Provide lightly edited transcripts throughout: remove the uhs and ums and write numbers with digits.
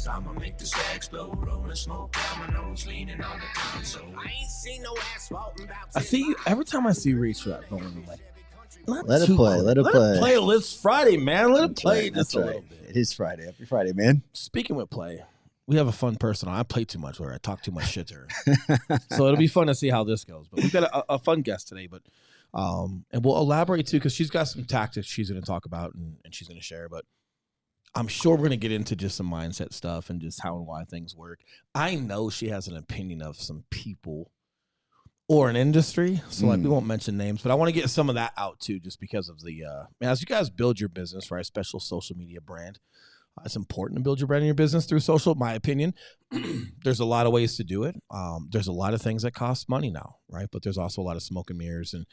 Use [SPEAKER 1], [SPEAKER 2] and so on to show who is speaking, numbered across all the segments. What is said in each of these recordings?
[SPEAKER 1] I'ma make the stacks blow, rolling smoke down my nose, leaning on the console. I ain't seen no asphalt.
[SPEAKER 2] I see you every time I see Reach Rap going. I'm like,
[SPEAKER 3] let it play. Let it play.
[SPEAKER 2] It's Friday, man. Let it play
[SPEAKER 3] right,
[SPEAKER 2] just a little bit.
[SPEAKER 3] It is Friday. Happy Friday, man.
[SPEAKER 2] Speaking with play, we have a fun person. I play too much with her. I talk too much shit to her. So it'll be fun to see how this goes. But we've got a fun guest today. But and we'll elaborate too, because she's got some tactics she's going to talk about and she's going to share. But I'm sure we're going to get into just some mindset stuff and just how and why things work. I know she has an opinion of some people or an industry. So like we won't mention names, but I want to get some of that out too, just because of the, as you guys build your business, right? Special social media brand. It's important to build your brand in your business through social, my opinion. There's a lot of ways to do it. There's a lot of things that cost money now, right? But there's also a lot of smoke and mirrors, and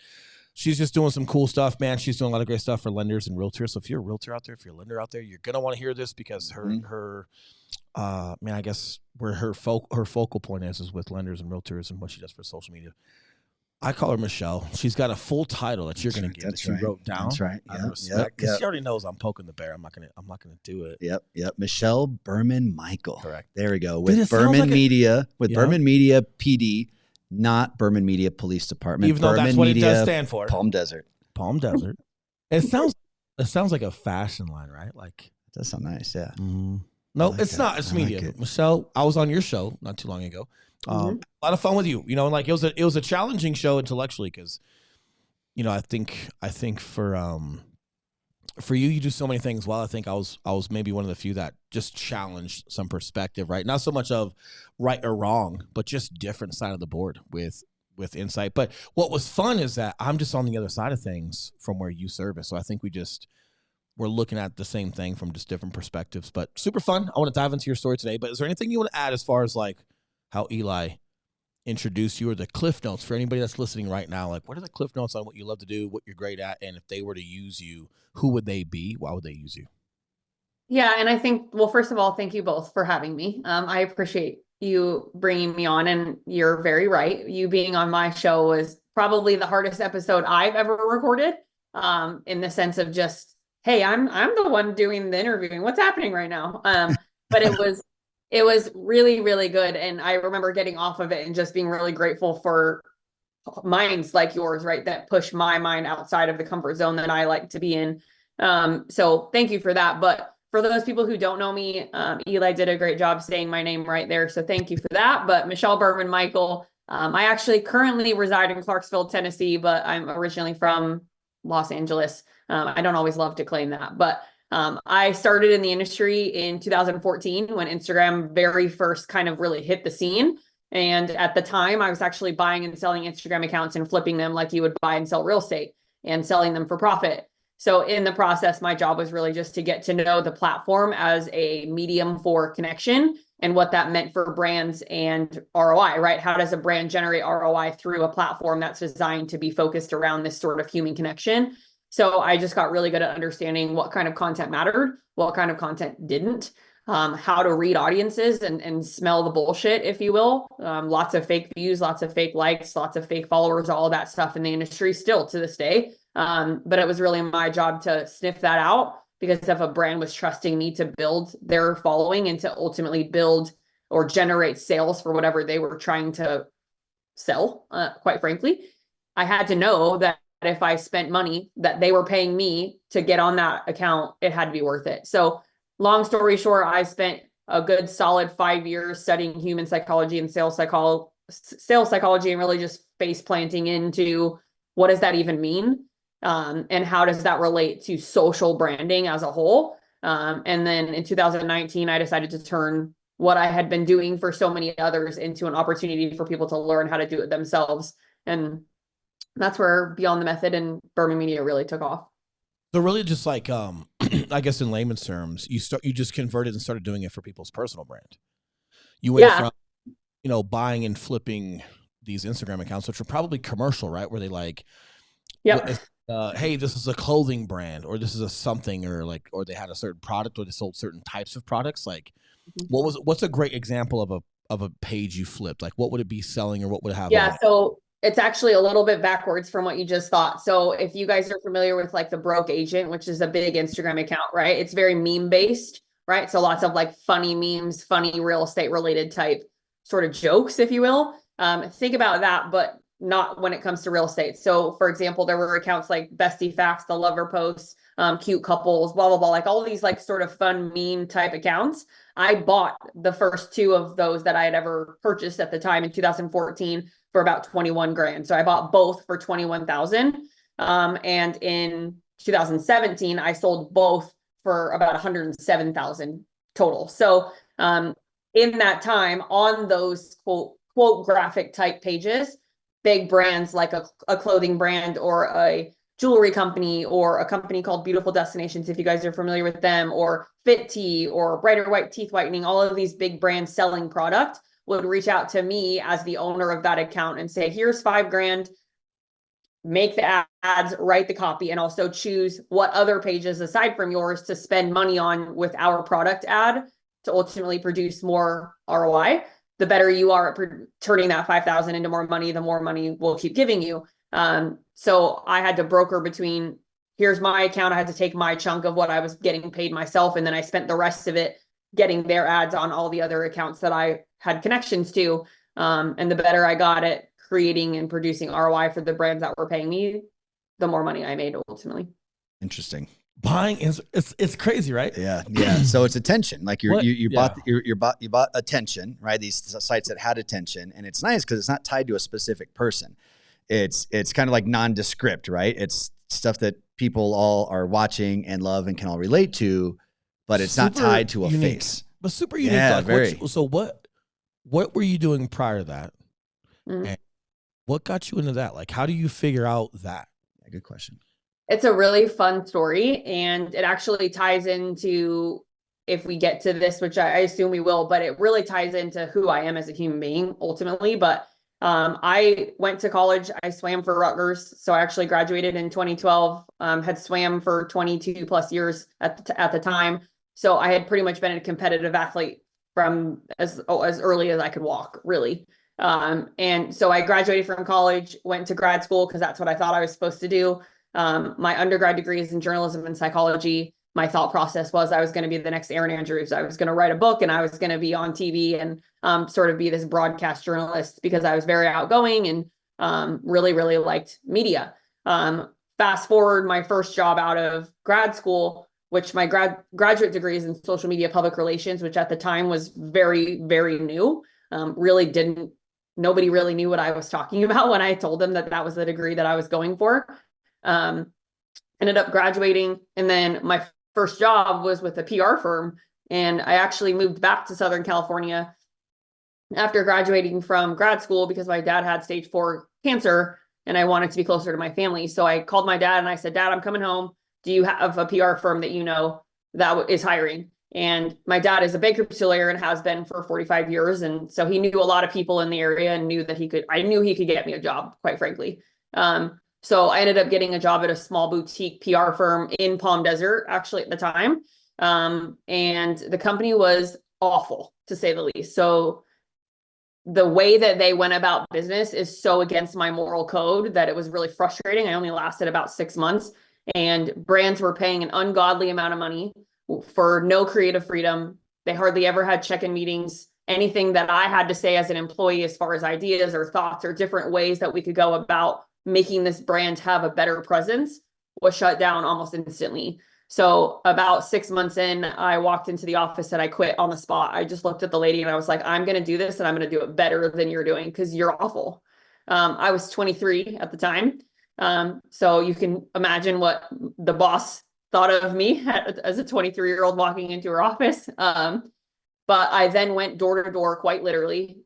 [SPEAKER 2] she's just doing some cool stuff, man. She's doing a lot of great stuff for lenders and realtors. So if you're a realtor out there, if you're a lender out there, you're going to want to hear this, because her I guess where her focal point is with lenders and realtors and what she does for social media. I call her Michelle. She's got a full title that you're going to get that she wrote down.
[SPEAKER 3] That's right.
[SPEAKER 2] Because she already knows I'm poking the bear. I'm not gonna do it.
[SPEAKER 3] Yep. Michelle Berman Michael.
[SPEAKER 2] Correct.
[SPEAKER 3] There we go. With Berman Media, Berman Media PD, not Berman Media Police Department.
[SPEAKER 2] Even though
[SPEAKER 3] Berman
[SPEAKER 2] that's what
[SPEAKER 3] Media,
[SPEAKER 2] it does stand for.
[SPEAKER 3] Palm Desert.
[SPEAKER 2] It sounds like a fashion line, right? Like
[SPEAKER 3] it does sound nice. Yeah.
[SPEAKER 2] No, it's not. It's media. Michelle, I was on your show not too long ago. A lot of fun with you, like it was a challenging show intellectually, because, I think for you do so many things well. I think I was maybe one of the few that just challenged some perspective, right? Not so much of right or wrong, but just different side of the board with insight. But what was fun is that I'm just on the other side of things from where you service. So I think we're looking at the same thing from just different perspectives, but super fun. I want to dive into your story today, but is there anything you want to add as far as like how Eli introduced you, or the cliff notes for anybody that's listening right now? Like, what are the cliff notes on what you love to do, what you're great at, and if they were to use you, who would they be? Why would they use you?
[SPEAKER 4] Yeah. And I think, well, first of all, thank you both for having me. I appreciate you bringing me on, and you're very right. You being on my show was probably the hardest episode I've ever recorded, in the sense of just, hey, I'm the one doing the interviewing. What's happening right now? But it was really, really good. And I remember getting off of it and just being really grateful for minds like yours, right? That push my mind outside of the comfort zone that I like to be in. So thank you for that. But for those people who don't know me, Eli did a great job saying my name right there. So thank you for that. But Michelle Berman Michael, I actually currently reside in Clarksville, Tennessee, but I'm originally from Los Angeles. I don't always love to claim that, but I started in the industry in 2014 when Instagram very first kind of really hit the scene. And at the time, I was actually buying and selling Instagram accounts and flipping them like you would buy and sell real estate, and selling them for profit. So in the process, my job was really just to get to know the platform as a medium for connection and what that meant for brands and ROI, right? How does a brand generate ROI through a platform that's designed to be focused around this sort of human connection? So I just got really good at understanding what kind of content mattered, what kind of content didn't, how to read audiences and smell the bullshit, if you will. Lots of fake views, lots of fake likes, lots of fake followers, all of that stuff in the industry still to this day. But it was really my job to sniff that out, because if a brand was trusting me to build their following and to ultimately build or generate sales for whatever they were trying to sell, quite frankly, I had to know that if I spent money that they were paying me to get on that account, it had to be worth it. So long story short, I spent a good solid 5 years studying human psychology and sales psychology, and really just face planting into what does that even mean? And how does that relate to social branding as a whole? And then in 2019, I decided to turn what I had been doing for so many others into an opportunity for people to learn how to do it themselves. And that's where Beyond the Method and Berman Media really took off.
[SPEAKER 2] So really just like, I guess in layman's terms, you just converted and started doing it for people's personal brand. You went from, buying and flipping these Instagram accounts, which are probably commercial, right? Where they like, hey, this is a clothing brand, or this is a something, or they had a certain product, or they sold certain types of products. Like, what's a great example of a page you flipped? Like, what would it be selling, or what would it have?
[SPEAKER 4] Yeah. So it's actually a little bit backwards from what you just thought. So if you guys are familiar with like the Broke Agent, which is a big Instagram account, right? It's very meme based. right? So lots of like funny memes, funny real estate related type sort of jokes, if you will. Think about that, but not when it comes to real estate. So for example, there were accounts like Bestie Facts, the Lover Posts, cute couples, blah, blah, blah, like all of these like sort of fun meme type accounts. I bought the first two of those that I had ever purchased at the time in 2014 for about 21 grand. So I bought both for 21,000. And in 2017, I sold both for about 107,000 total. So in that time on those quote graphic type pages, big brands like a clothing brand or a jewelry company or a company called Beautiful Destinations, if you guys are familiar with them, or Fit Tea or Brighter White Teeth Whitening, all of these big brands selling product would reach out to me as the owner of that account and say, here's 5 grand, make the ads, write the copy, and also choose what other pages aside from yours to spend money on with our product ad to ultimately produce more ROI. The better you are at turning that 5,000 into more money, the more money we'll keep giving you. So I had to broker between, here's my account, I had to take my chunk of what I was getting paid myself, and then I spent the rest of it getting their ads on all the other accounts that I had connections to. And the better I got at creating and producing ROI for the brands that were paying me, the more money I made ultimately.
[SPEAKER 3] Interesting.
[SPEAKER 2] Buying is it's crazy, right?
[SPEAKER 3] Yeah. So it's attention. Like you bought attention, right? These sites that had attention, and it's nice because it's not tied to a specific person. It's kind of like nondescript, right? It's stuff that people all are watching and love and can all relate to, but it's not tied to a face.
[SPEAKER 2] But super unique.
[SPEAKER 3] Yeah,
[SPEAKER 2] like
[SPEAKER 3] very.
[SPEAKER 2] So what were you doing prior to that? And what got you into that? Like, how do you figure out that?
[SPEAKER 3] Yeah, good question.
[SPEAKER 4] It's a really fun story, and it actually ties into, if we get to this, which I assume we will, but it really ties into who I am as a human being ultimately. But I went to college. I swam for Rutgers. So I actually graduated in 2012, had swam for 22 plus years at the time. So I had pretty much been a competitive athlete from as early as I could walk, really. And so I graduated from college, went to grad school because that's what I thought I was supposed to do. My undergrad degree is in journalism and psychology. My thought process was I was going to be the next Erin Andrews. I was going to write a book and I was going to be on TV and sort of be this broadcast journalist because I was very outgoing and really, really liked media. Fast forward, my first job out of grad school, which my graduate degree is in social media public relations, which at the time was very, very new. Nobody really knew what I was talking about when I told them that was the degree that I was going for. Ended up graduating, and then my first job was with a PR firm, and I actually moved back to Southern California after graduating from grad school because my dad had stage 4 cancer and I wanted to be closer to my family. So I called my dad and I said, Dad, I'm coming home. Do you have a PR firm that you know that is hiring? And my dad is a bankruptcy lawyer and has been for 45 years. And so he knew a lot of people in the area and knew that I knew he could get me a job, quite frankly. So I ended up getting a job at a small boutique PR firm in Palm Desert, actually at the time. And the company was awful, to say the least. So the way that they went about business is so against my moral code that it was really frustrating. I only lasted about 6 months, and brands were paying an ungodly amount of money for no creative freedom. They hardly ever had check-in meetings. Anything that I had to say as an employee, as far as ideas or thoughts or different ways that we could go about making this brand have a better presence, was shut down almost instantly. So about 6 months in, I walked into the office and I quit on the spot. I just looked at the lady and I was like, I'm going to do this and I'm going to do it better than you're doing because you're awful. I was 23 at the time. So you can imagine what the boss thought of me as a 23-year-old walking into her office. But I then went door to door, quite literally,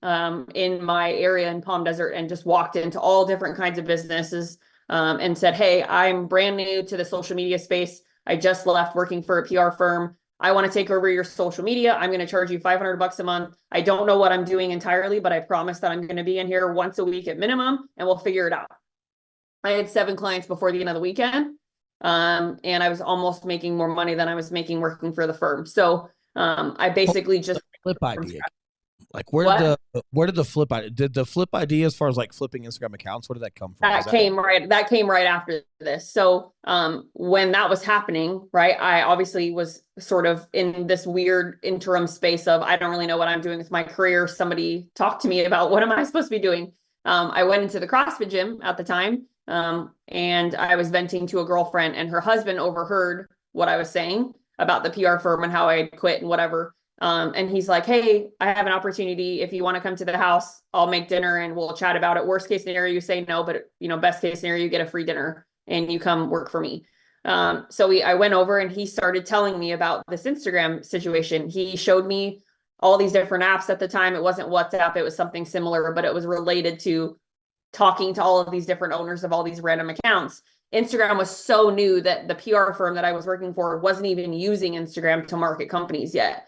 [SPEAKER 4] in my area in Palm Desert, and just walked into all different kinds of businesses and said, hey, I'm brand new to the social media space. I just left working for a PR firm. I want to take over your social media. I'm going to charge you $500 a month. I don't know what I'm doing entirely, but I promise that I'm going to be in here once a week at minimum, and we'll figure it out. I had 7 clients before the end of the weekend, and I was almost making more money than I was making working for the firm. So I basically just
[SPEAKER 2] flip idea. Like where did the flip idea, did the flip idea as far as like flipping Instagram accounts, where did that come from?
[SPEAKER 4] That came right after this. So when that was happening, right, I obviously was sort of in this weird interim space of, I don't really know what I'm doing with my career. Somebody talked to me about, what am I supposed to be doing? I went into the CrossFit gym at the time, and I was venting to a girlfriend, and her husband overheard what I was saying about the PR firm and how I quit and whatever. And he's like, hey, I have an opportunity. If you want to come to the house, I'll make dinner and we'll chat about it. Worst case scenario, you say no, but best case scenario, you get a free dinner and you come work for me. So I went over and he started telling me about this Instagram situation. He showed me all these different apps at the time. It wasn't WhatsApp. It was something similar, but it was related to talking to all of these different owners of all these random accounts. Instagram was so new that the PR firm that I was working for wasn't even using Instagram to market companies yet.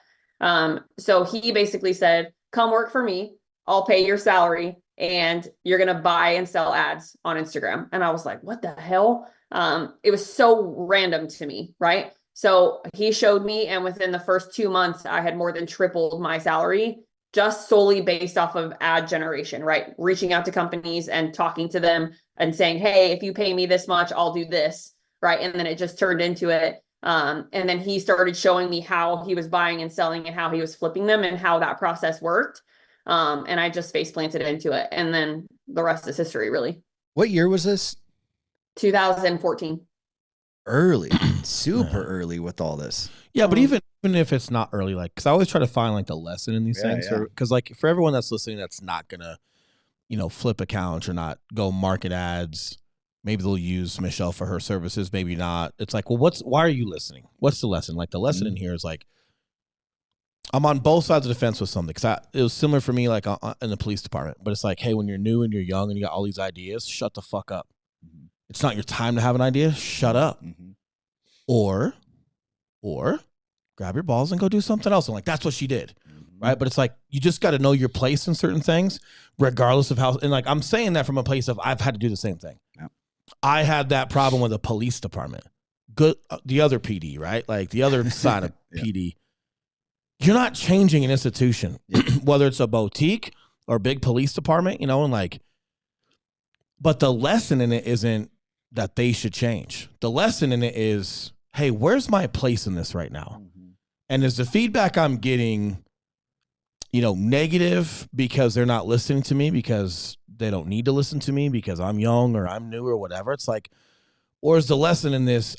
[SPEAKER 4] So he basically said, come work for me. I'll pay your salary and you're going to buy and sell ads on Instagram. And I was like, what the hell? It was so random to me. Right. So he showed me, and within the first 2 months, I had more than tripled my salary just solely based off of ad generation, right? Reaching out to companies and talking to them and saying, hey, if you pay me this much, I'll do this. Right. And then it just turned into it. And then he started showing me how he was buying and selling and how he was flipping them and how that process worked. And I just face planted into it. And then the rest is history, really.
[SPEAKER 3] What year was this?
[SPEAKER 2] 2014.
[SPEAKER 3] Early, super early with all this.
[SPEAKER 2] Yeah, but even if it's not early, like, because I always try to find like the lesson in these things. Because like for everyone that's listening, that's not gonna, flip accounts or not go market ads. Maybe they'll use Michelle for her services, maybe not. It's like, well, why are you listening? What's the lesson? Like the lesson in here is like, I'm on both sides of the fence with something. Because it was similar for me, like in the police department. But it's like, hey, when you're new and you're young and you got all these ideas, shut the fuck up. Mm-hmm. It's not your time to have an idea. Shut up. Mm-hmm. Or grab your balls and go do something else. And like, that's what she did. Mm-hmm. Right. But it's like, you just got to know your place in certain things, regardless of how. And like, I'm saying that from a place of I've had to do the same thing. Yeah. I had that problem with the police department. Good, the other PD, right? Like the other side of PD. You're not changing an institution, whether it's a boutique or a big police department, and like, but the lesson in it isn't that they should change. The lesson in it is, hey, where's my place in this right now? Mm-hmm. And is the feedback I'm getting, negative because they're not listening to me, because they don't need to listen to me because I'm young or I'm new or whatever. It's like, or is the lesson in this,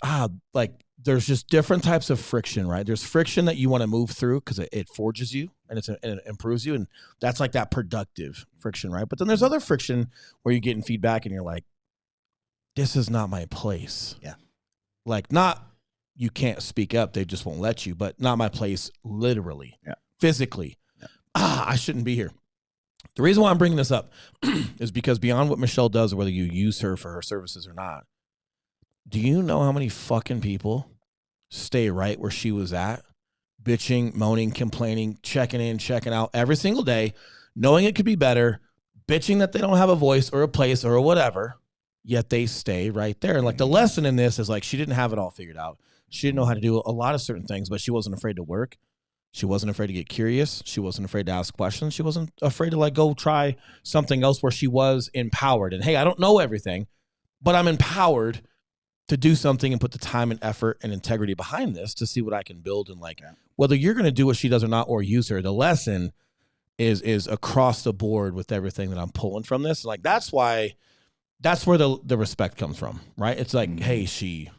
[SPEAKER 2] like there's just different types of friction, right? There's friction that you want to move through because it forges you and it improves you. And that's like that productive friction, right? But then there's other friction where you're getting feedback and you're like, this is not my place. Yeah. Like not, you can't speak up. They just won't let you, but not my place, literally, physically. Yeah. I shouldn't be here. The reason why I'm bringing this up is because beyond what Michelle does, or whether you use her for her services or not, do you know how many fucking people stay right where she was at, bitching, moaning, complaining, checking in, checking out every single day, knowing it could be better, bitching that they don't have a voice or a place or whatever, yet they stay right there. And like the lesson in this is like, she didn't have it all figured out. She didn't know how to do a lot of certain things, but she wasn't afraid to work. She wasn't afraid to get curious. She wasn't afraid to ask questions. She wasn't afraid to like go try something else where she was empowered. And hey, I don't know everything, but I'm empowered to do something and put the time and effort and integrity behind this to see what I can build. And like, whether you're going to do what she does or not, or use her, the lesson is across the board with everything that I'm pulling from this. Like, that's where the respect comes from, right? It's like, hey, she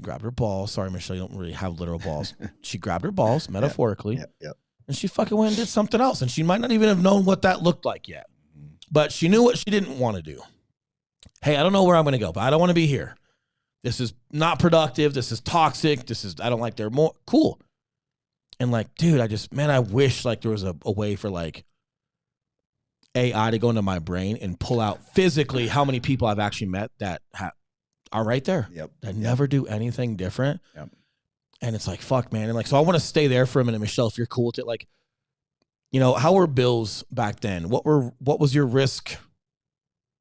[SPEAKER 2] grabbed her balls. Sorry, Michelle, you don't really have literal balls. She grabbed her balls, metaphorically, and she fucking went and did something else. And she might not even have known what that looked like yet, but she knew what she didn't want to do. Hey, I don't know where I'm going to go, but I don't want to be here. This is not productive. This is toxic. I don't like, they're more cool. And like, dude, I wish like there was a way for like AI to go into my brain and pull out physically how many people I've actually met that are right there. That never do anything different. And it's like, fuck, man. And like, so I want to stay there for a minute, Michelle, if you're cool with it. Like, how were bills back then? What was your risk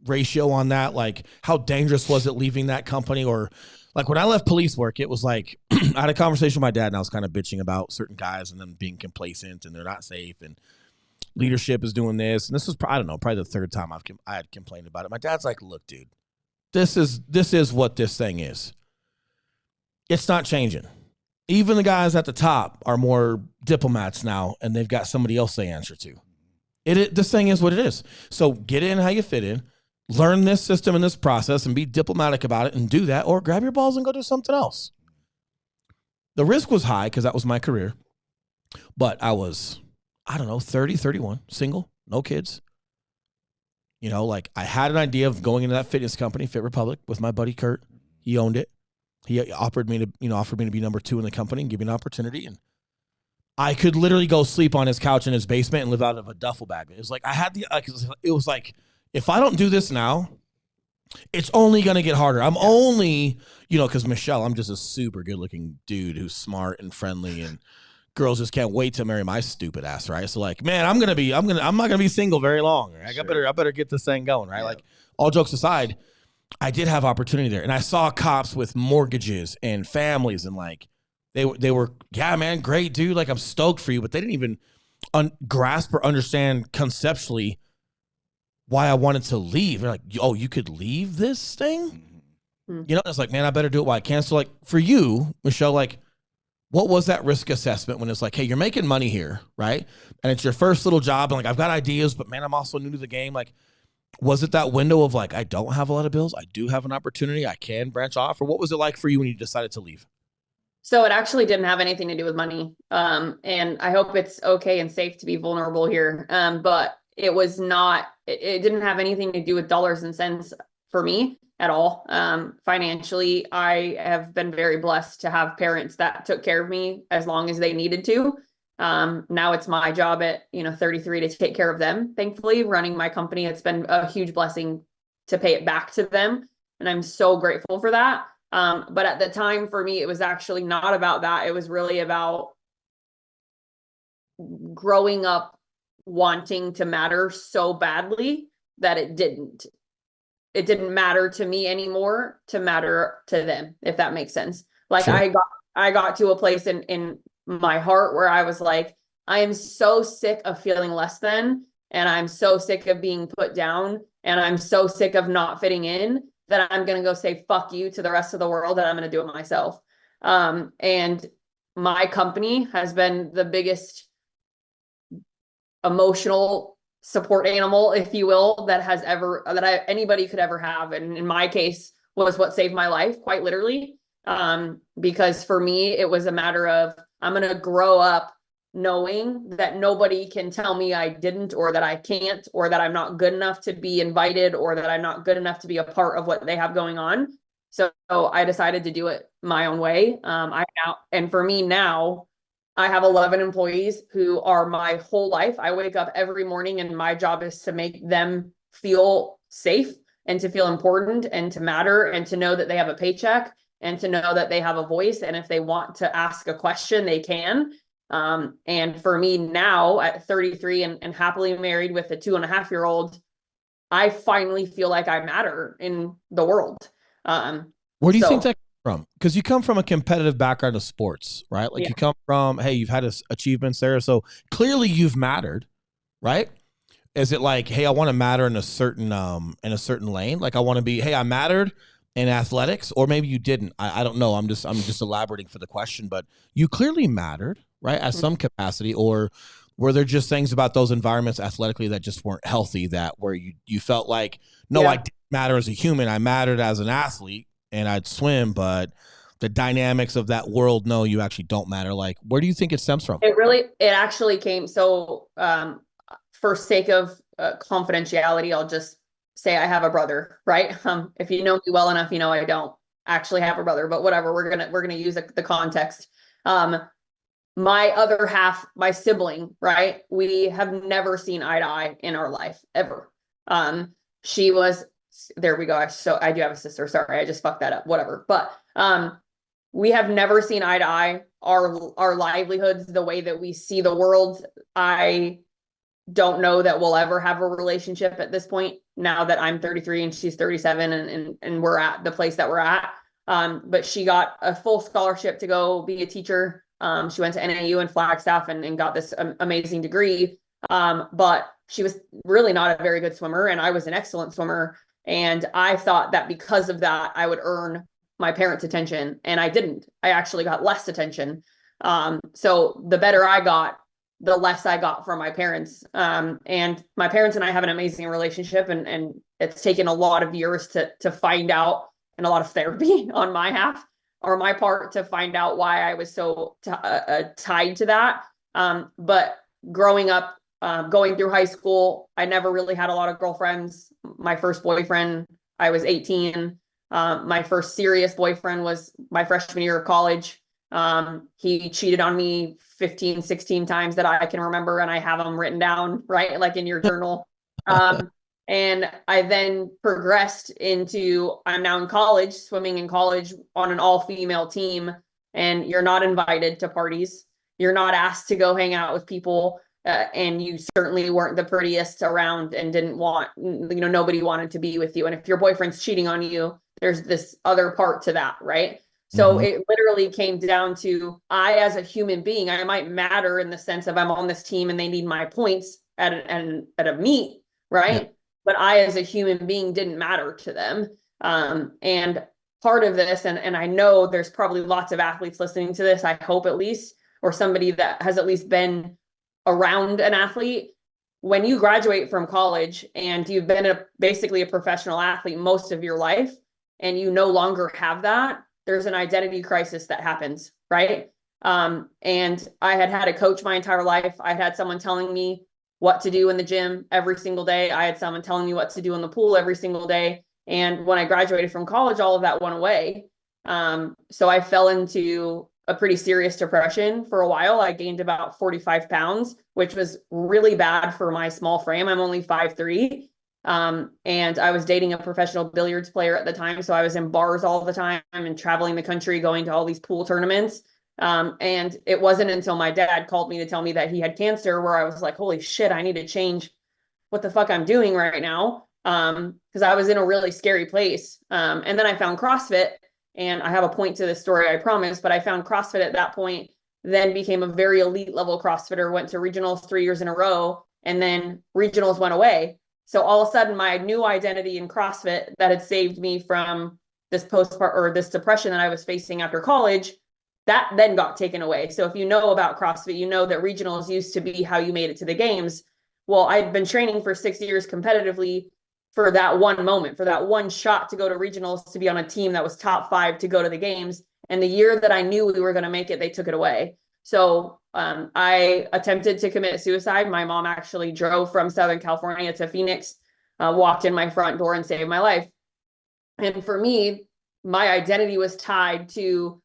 [SPEAKER 2] ratio on that? Like, how dangerous was it leaving that company? Or like when I left police work, it was like, I had a conversation with my dad and I was kind of bitching about certain guys and them being complacent and they're not safe. And leadership is doing this. And this was, I don't know, probably the third time I had complained about it. My dad's like, look, dude, this is what this thing is. It's not changing. Even the guys at the top are more diplomats now, and they've got somebody else they answer to. This thing is what it is. So get in how you fit in, learn this system and this process, and be diplomatic about it, and do that, or grab your balls and go do something else. The risk was high because that was my career, but I was, I don't know, 30, 31, single, no kids. You know, like I had an idea of going into that fitness company, Fit Republic, with my buddy Kurt. He owned it. He offered me to be number 2 in the company and give me an opportunity. And I could literally go sleep on his couch in his basement and live out of a duffel bag. It was like it was like, if I don't do this now, it's only going to get harder. I'm only, because Michelle, I'm just a super good looking dude who's smart and friendly, and girls just can't wait to marry my stupid ass, right? So like, man, I'm not gonna be single very long. Right? Sure. I better get this thing going, right? Yeah. Like, all jokes aside, I did have opportunity there, and I saw cops with mortgages and families, and like they were, yeah, man, great dude. Like, I'm stoked for you, but they didn't even grasp or understand conceptually why I wanted to leave. They're like, oh, you could leave this thing? Mm-hmm. It's like, man, I better do it while I can. So like, for you, Michelle, like, what was that risk assessment when it's like, hey, you're making money here, right? And it's your first little job, and like, I've got ideas, but man, I'm also new to the game. Like, was it that window of like, I don't have a lot of bills, I do have an opportunity, I can branch off? Or what was it like for you when you decided to leave?
[SPEAKER 4] So it actually didn't have anything to do with money. And I hope it's okay and safe to be vulnerable here. But it was not, it didn't have anything to do with dollars and cents for me at all. Financially, I have been very blessed to have parents that took care of me as long as they needed to. Now it's my job at, 33 to take care of them. Thankfully, running my company, it's been a huge blessing to pay it back to them. And I'm so grateful for that. But at the time, for me, it was actually not about that. It was really about growing up wanting to matter so badly that it didn't matter to me anymore to matter to them, if that makes sense. Like, sure. I got to a place in my heart where I was like, I am so sick of feeling less than, and I'm so sick of being put down, and I'm so sick of not fitting in, that I'm going to go say fuck you to the rest of the world, and I'm going to do it myself. And my company has been the biggest emotional support animal, if you will, that anybody could ever have. And in my case, was what saved my life, quite literally. Because for me, it was a matter of, I'm going to grow up knowing that nobody can tell me I didn't, or that I can't, or that I'm not good enough to be invited, or that I'm not good enough to be a part of what they have going on. So I decided to do it my own way. And for me now, I have 11 employees who are my whole life. I wake up every morning, and my job is to make them feel safe, and to feel important, and to matter, and to know that they have a paycheck, and to know that they have a voice. And if they want to ask a question, they can. And for me now at 33 and happily married with a 2.5-year-old, I finally feel like I matter in the world.
[SPEAKER 2] Where do you think that comes from? Because you come from a competitive background of sports, right? Like, yeah. You come from, hey, you've had achievements there. So clearly you've mattered, right? Is it like, hey, I want to matter in a certain lane? Like, I want to be, hey, I mattered in athletics, or maybe you didn't. I don't know. I'm just elaborating for the question, but you clearly mattered, right? At some capacity. Or were there just things about those environments athletically that just weren't healthy, that where you felt like, no, I didn't matter as a human. I mattered as an athlete, and I'd swim, but the dynamics of that world, no, you actually don't matter. Like, where do you think it stems from?
[SPEAKER 4] It actually came. So, for sake of confidentiality, I'll just say I have a brother, right? If you know me well enough, I don't actually have a brother, but whatever, we're gonna use the context. My other half, my sibling, right? We have never seen eye to eye in our life, ever. She was, there we go. So I do have a sister. Sorry, I just fucked that up. Whatever. But we have never seen eye to eye. Our livelihoods, the way that we see the world, I don't know that we'll ever have a relationship at this point, now that I'm 33 and she's 37, and we're at the place that we're at. But she got a full scholarship to go be a teacher. She went to NAU in Flagstaff and got this amazing degree. But she was really not a very good swimmer, and I was an excellent swimmer. And I thought that because of that, I would earn my parents' attention, and I didn't. I actually got less attention. So the better I got, the less I got from my parents. And my parents and I have an amazing relationship, and it's taken a lot of years to find out, and a lot of therapy on my half or my part to find out why I was so tied to that. But growing up, going through high school, I never really had a lot of girlfriends. My first boyfriend, I was 18. My first serious boyfriend was my freshman year of college. He cheated on me 15, 16 times that I can remember, and I have them written down, right? Like in your journal. And I then progressed into, I'm now in college, swimming in college on an all-female team, and you're not invited to parties. You're not asked to go hang out with people. And you certainly weren't the prettiest around and didn't want, nobody wanted to be with you. And if your boyfriend's cheating on you, there's this other part to that, right? So it literally came down to, I, as a human being, I might matter in the sense of I'm on this team and they need my points at a meet, right? Yeah. But I, as a human being, didn't matter to them. And part of this, and I know there's probably lots of athletes listening to this, I hope at least, or somebody that has at least been around an athlete. When you graduate from college and you've been basically a professional athlete most of your life, and you no longer have that, there's an identity crisis that happens, right? And I had a coach my entire life. I had someone telling me what to do in the gym every single day. I had someone telling me what to do in the pool every single day. And when I graduated from college, all of that went away. So I fell into a pretty serious depression for a while. I gained about 45 pounds, which was really bad for my small frame. I'm only 5'3". And I was dating a professional billiards player at the time. So I was in bars all the time and traveling the country, going to all these pool tournaments. And it wasn't until my dad called me to tell me that he had cancer where I was like, holy shit, I need to change what the fuck I'm doing right now. Because I was in a really scary place. And then I found CrossFit, and I have a point to this story, I promise, but I found CrossFit at that point, then became a very elite level CrossFitter, went to regionals 3 years in a row, and then regionals went away. So all of a sudden, my new identity in CrossFit that had saved me from this this depression that I was facing after college, that then got taken away. So if you know about CrossFit, you know that regionals used to be how you made it to the games. Well, I'd been training for 6 years competitively for that one moment, for that one shot to go to regionals, to be on a team that was top 5 to go to the games. And the year that I knew we were going to make it, they took it away. So I attempted to commit suicide. My mom actually drove from Southern California to Phoenix, walked in my front door and saved my life. And for me, my identity was tied to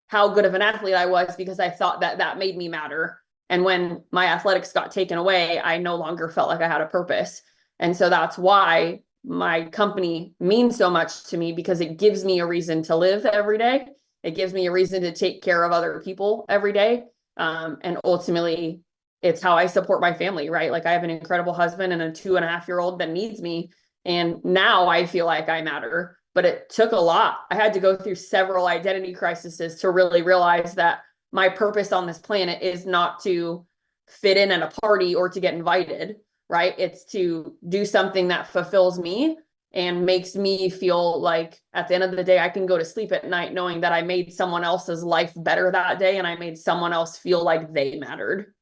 [SPEAKER 4] how good of an athlete I was, because I thought that that made me matter. And when my athletics got taken away, I no longer felt like I had a purpose. And so that's why my company means so much to me, because it gives me a reason to live every day. It gives me a reason to take care of other people every day. And ultimately, it's how I support my family, right? Like, I have an incredible husband and a 2.5-year-old that needs me. And now I feel like I matter, but it took a lot. I had to go through several identity crises to really realize that my purpose on this planet is not to fit in at a party or to get invited, right? It's to do something that fulfills me and makes me feel like at the end of the day, I can go to sleep at night knowing that I made someone else's life better that day, and I made someone else feel like they mattered.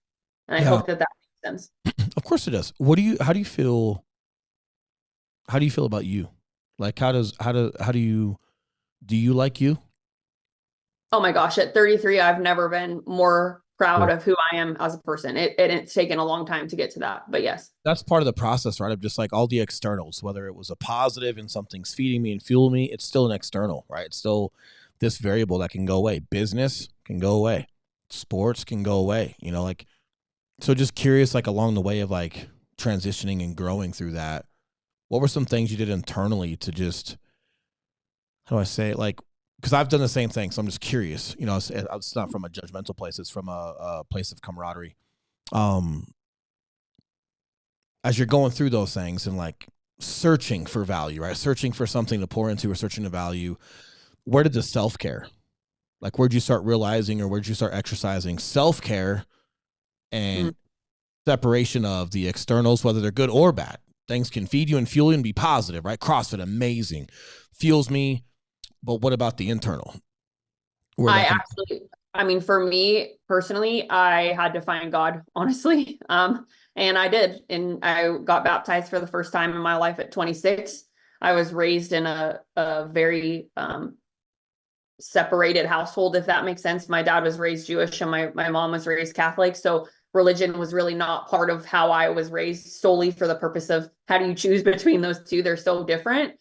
[SPEAKER 4] And I hope that makes sense.
[SPEAKER 2] Of course it does. How do you feel about you? Like, do you like you?
[SPEAKER 4] Oh my gosh, at 33, I've never been more proud of who I am as a person. It's taken a long time to get to that, but yes.
[SPEAKER 2] That's part of the process, right? Of just like all the externals, whether it was a positive and something's feeding me and fueling me, it's still an external, right? It's still this variable that can go away. Business can go away. Sports can go away, like, so just curious, like along the way of like transitioning and growing through that, what were some things you did internally to just, how do I say it? Like, because I've done the same thing. So I'm just curious, it's not from a judgmental place. It's from a place of camaraderie. As you're going through those things and like searching for value, right? Searching for something to pour into or searching to value, where did the self-care, like, where'd you start realizing, or where'd you start exercising self-care and separation of the externals, whether they're good or bad. Things can feed you and fuel you and be positive, right? CrossFit, amazing, fuels me. But what about the internal?
[SPEAKER 4] I mean, for me personally, I had to find God, honestly. And I did. And I got baptized for the first time in my life at 26. I was raised in a very separated household, if that makes sense. My dad was raised Jewish and my mom was raised Catholic. So religion was really not part of how I was raised, solely for the purpose of how do you choose between those two? They're so different.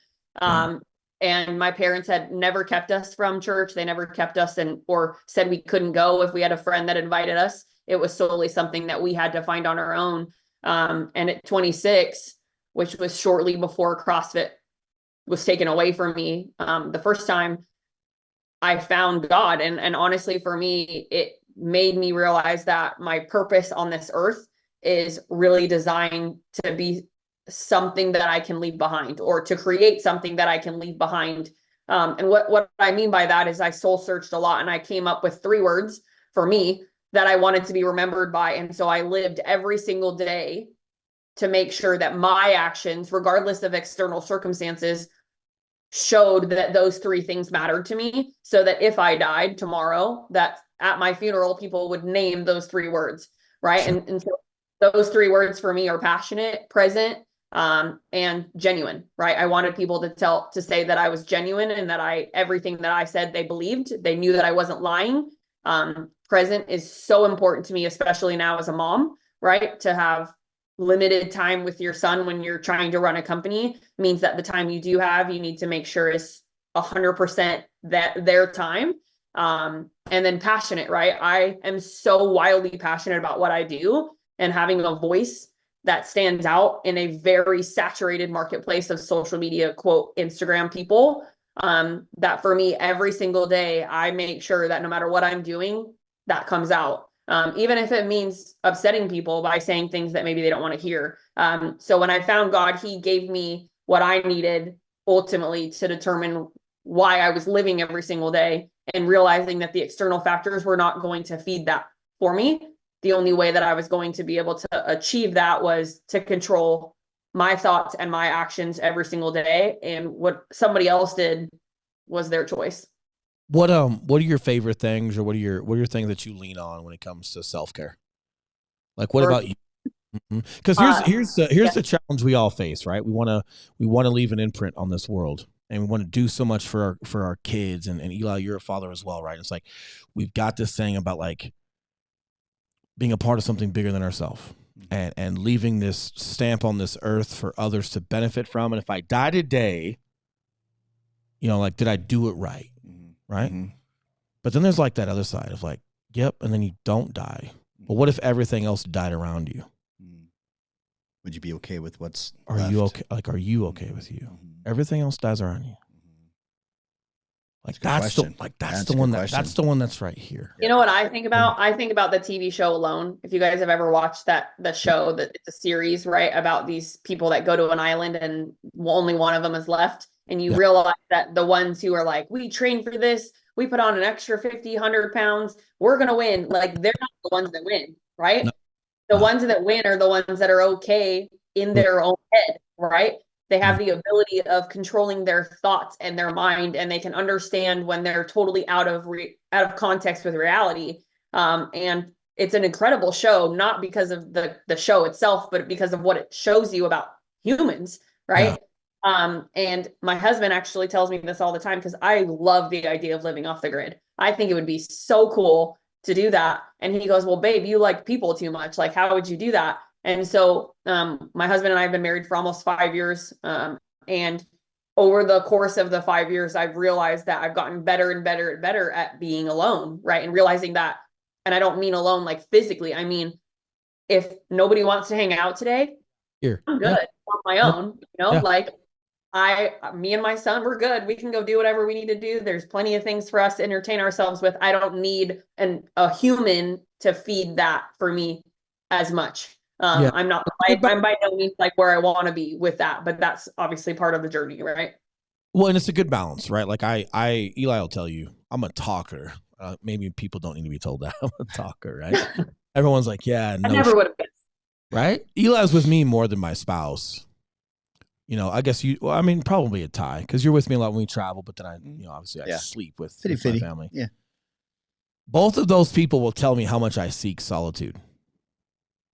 [SPEAKER 4] And my parents had never kept us from church. They never kept us or said we couldn't go if we had a friend that invited us. It was solely something that we had to find on our own. And at 26, which was shortly before CrossFit was taken away from me, the first time I found God. And honestly, for me, it made me realize that my purpose on this earth is really designed to be something that I can leave behind, or to create something that I can leave behind. And what I mean by that is I soul searched a lot, and I came up with 3 words for me that I wanted to be remembered by. And so I lived every single day to make sure that my actions, regardless of external circumstances, showed that those 3 things mattered to me, so that if I died tomorrow, that at my funeral, people would name those 3 words. Right. Sure. And so those 3 words for me are passionate, present, and genuine. Right. I wanted people to say that I was genuine, and that everything that I said, they believed. They knew that I wasn't lying. Present is so important to me, especially now as a mom, right? To have limited time with your son when you're trying to run a company means that the time you do have, you need to make sure is 100% their time. And then passionate, right? I am so wildly passionate about what I do, and having a voice that stands out in a very saturated marketplace of social media, quote, Instagram people, that for me, every single day, I make sure that no matter what I'm doing, that comes out. Even if it means upsetting people by saying things that maybe they don't want to hear. So when I found God, he gave me what I needed ultimately to determine why I was living every single day, and realizing that the external factors were not going to feed that for me. The only way that I was going to be able to achieve that was to control my thoughts and my actions every single day. And what somebody else did was their choice.
[SPEAKER 2] What are your favorite things, or what are your things that you lean on when it comes to self-care? Like, what about you? Because here's the challenge we all face, right? We want to leave an imprint on this world, and we want to do so much for our kids. And Eli, you're a father as well, right? It's like we've got this thing about like being a part of something bigger than ourselves, and leaving this stamp on this earth for others to benefit from. And if I die today, like, did I do it right? Right. Mm-hmm. But then there's like that other side of like, yep. And then you don't die. But what if everything else died around you?
[SPEAKER 3] Would you be okay with what's
[SPEAKER 2] Are
[SPEAKER 3] left?
[SPEAKER 2] you okay? Like, are you okay with you? Mm-hmm. Everything else dies around you. Like that's the one that's right here.
[SPEAKER 4] You know what I think about? I think about the TV show Alone. If you guys have ever watched the show, that it's a series, right, about these people that go to an island and only one of them is left. And you realize that the ones who are like, we train for this, we put on an extra 50, 100 pounds, we're going to win. Like, they're not the ones that win, right? No. The ones that win are the ones that are okay in their own head, right? They have the ability of controlling their thoughts and their mind, and they can understand when they're totally out of context with reality. And it's an incredible show, not because of the show itself, but because of what it shows you about humans, right? Yeah. And my husband actually tells me this all the time, because I love the idea of living off the grid. I think it would be so cool to do that. And he goes, well, babe, you like people too much. Like, how would you do that? And so my husband and I have been married for almost 5 years. And over the course of the 5 years, I've realized that I've gotten better and better and better at being alone, right? And realizing that, and I don't mean alone like physically. I mean, if nobody wants to hang out today, I'm good on my own, like me and my son, we're good. We can go do whatever we need to do. There's plenty of things for us to entertain ourselves with. I don't need a human to feed that for me as much. I'm by no means like where I want to be with that, but that's obviously part of the journey, right?
[SPEAKER 2] Well, and it's a good balance, right? Like Eli will tell you, I'm a talker. Maybe people don't need to be told that I'm a talker, right? Everyone's like, yeah, no,
[SPEAKER 4] I never would have guessed.
[SPEAKER 2] right? Eli's with me more than my spouse. You know, I guess probably a tie because you're with me a lot when we travel, but then obviously I sleep with my family.
[SPEAKER 3] Yeah.
[SPEAKER 2] Both of those people will tell me how much I seek solitude.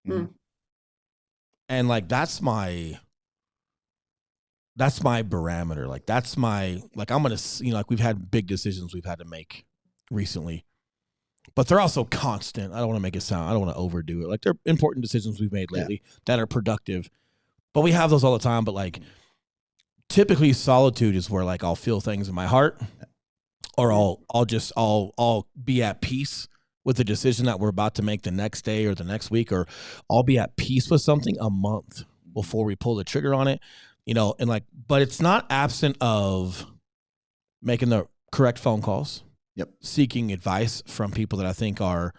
[SPEAKER 4] Mm.
[SPEAKER 2] And like, that's my barometer. Like, that's my, like, I'm going to, like we've had big decisions we've had to make recently, but they're also constant. I don't want to make it sound, I don't want to overdo it. Like, they're important decisions we've made lately that are productive, but we have those all the time. But like, typically solitude is where like I'll feel things in my heart, or I'll be at peace with the decision that we're about to make the next day or the next week, or I'll be at peace with something a month before we pull the trigger on it, and like, but it's not absent of making the correct phone calls, seeking advice from people that I think are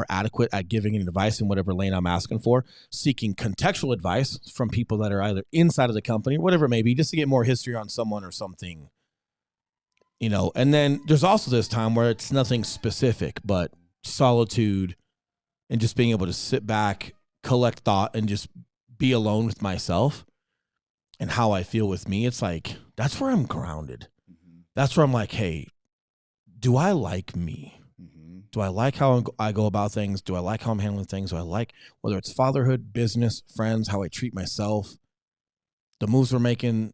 [SPEAKER 2] adequate at giving advice in whatever lane I'm asking for, seeking contextual advice from people that are either inside of the company or whatever it may be, just to get more history on someone or something, and then there's also this time where it's nothing specific, but solitude and just being able to sit back, collect thought, and just be alone with myself and how I feel with me. It's like, that's where I'm grounded. That's where I'm like, hey, do I like me? Do I like how I go about things? Do I like how I'm handling things? Do I like, whether it's fatherhood, business, friends, how I treat myself, the moves we're making?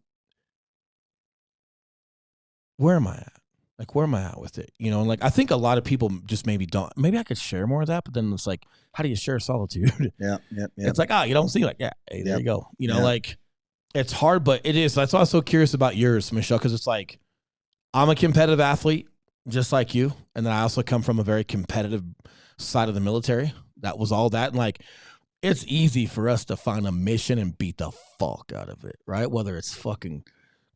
[SPEAKER 2] Where am I at? Like, where am I at with it? And like, I think a lot of people just maybe I could share more of that, but then it's like, how do you share solitude?
[SPEAKER 3] Yeah.
[SPEAKER 2] It's like, you don't see, like, hey, there you go. Like, it's hard, but it is. That's why I was so curious about yours, Michelle, because it's like, I'm a competitive athlete just like you. And then I also come from a very competitive side of the military. That was all that. And like, it's easy for us to find a mission and beat the fuck out of it, right? Whether it's fucking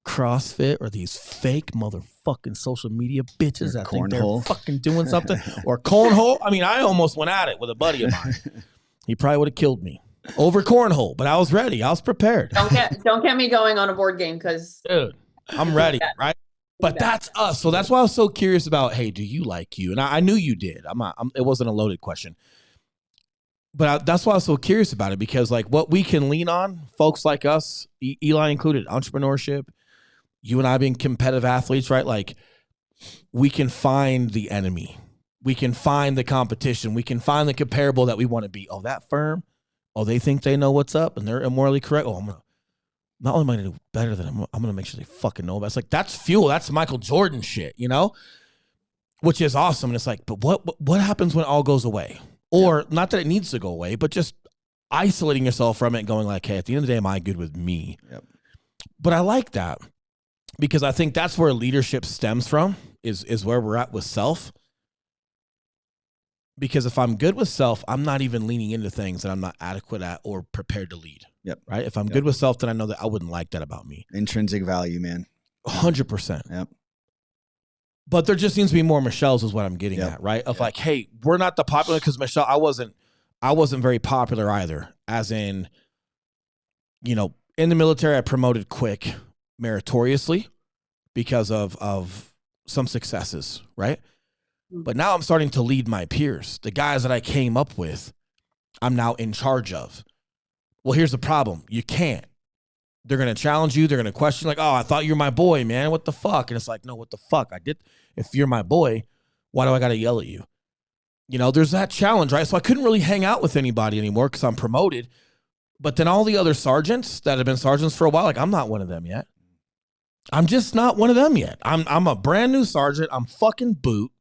[SPEAKER 2] CrossFit or these fake motherfucking social media bitches that think they're fucking doing something, or cornhole. I mean, I almost went at it with a buddy of mine. He probably would have killed me over cornhole, but I was ready. I was prepared.
[SPEAKER 4] Don't get me going on a board game, because
[SPEAKER 2] dude, I'm ready, right? But that's us. So that's why I was so curious about, hey, do you like you? And I knew you did. It wasn't a loaded question. But that's why I was so curious about it, because like what we can lean on, folks like us, Eli included, entrepreneurship, you and I being competitive athletes, right? Like, we can find the enemy. We can find the competition. We can find the comparable that we want to be. Oh, that firm. Oh, they think they know what's up and they're immorally correct. Oh, not only am I going to do better than them, I'm going to make sure they fucking know about it. It's like, that's fuel. That's Michael Jordan shit, which is awesome. And it's like, but what happens when it all goes away? Or not that it needs to go away, but just isolating yourself from it and going like, hey, at the end of the day, am I good with me? Yep. But I like that, because I think that's where leadership stems from, is where we're at with self. Because if I'm good with self, I'm not even leaning into things that I'm not adequate at or prepared to lead. Yep. Right? If I'm good with self, then I know that I wouldn't like that about me.
[SPEAKER 3] Intrinsic value, man.
[SPEAKER 2] 100%.
[SPEAKER 3] Yep.
[SPEAKER 2] But there just needs to be more Michelles, is what I'm getting at, right? Of like, hey, we're not the popular, because Michelle, I wasn't very popular either. As in, in the military, I promoted quick, meritoriously, because of some successes, right? But now I'm starting to lead my peers. The guys that I came up with, I'm now in charge of. Well, here's the problem. You can't. They're going to challenge you. They're going to question, like, oh, I thought you were my boy, man. What the fuck? And it's like, no, what the fuck? I did. If you're my boy, why do I got to yell at you? There's that challenge, right? So I couldn't really hang out with anybody anymore because I'm promoted. But then all the other sergeants that have been sergeants for a while, like, I'm not one of them yet. I'm just not one of them yet. I'm a brand new sergeant. I'm fucking boot.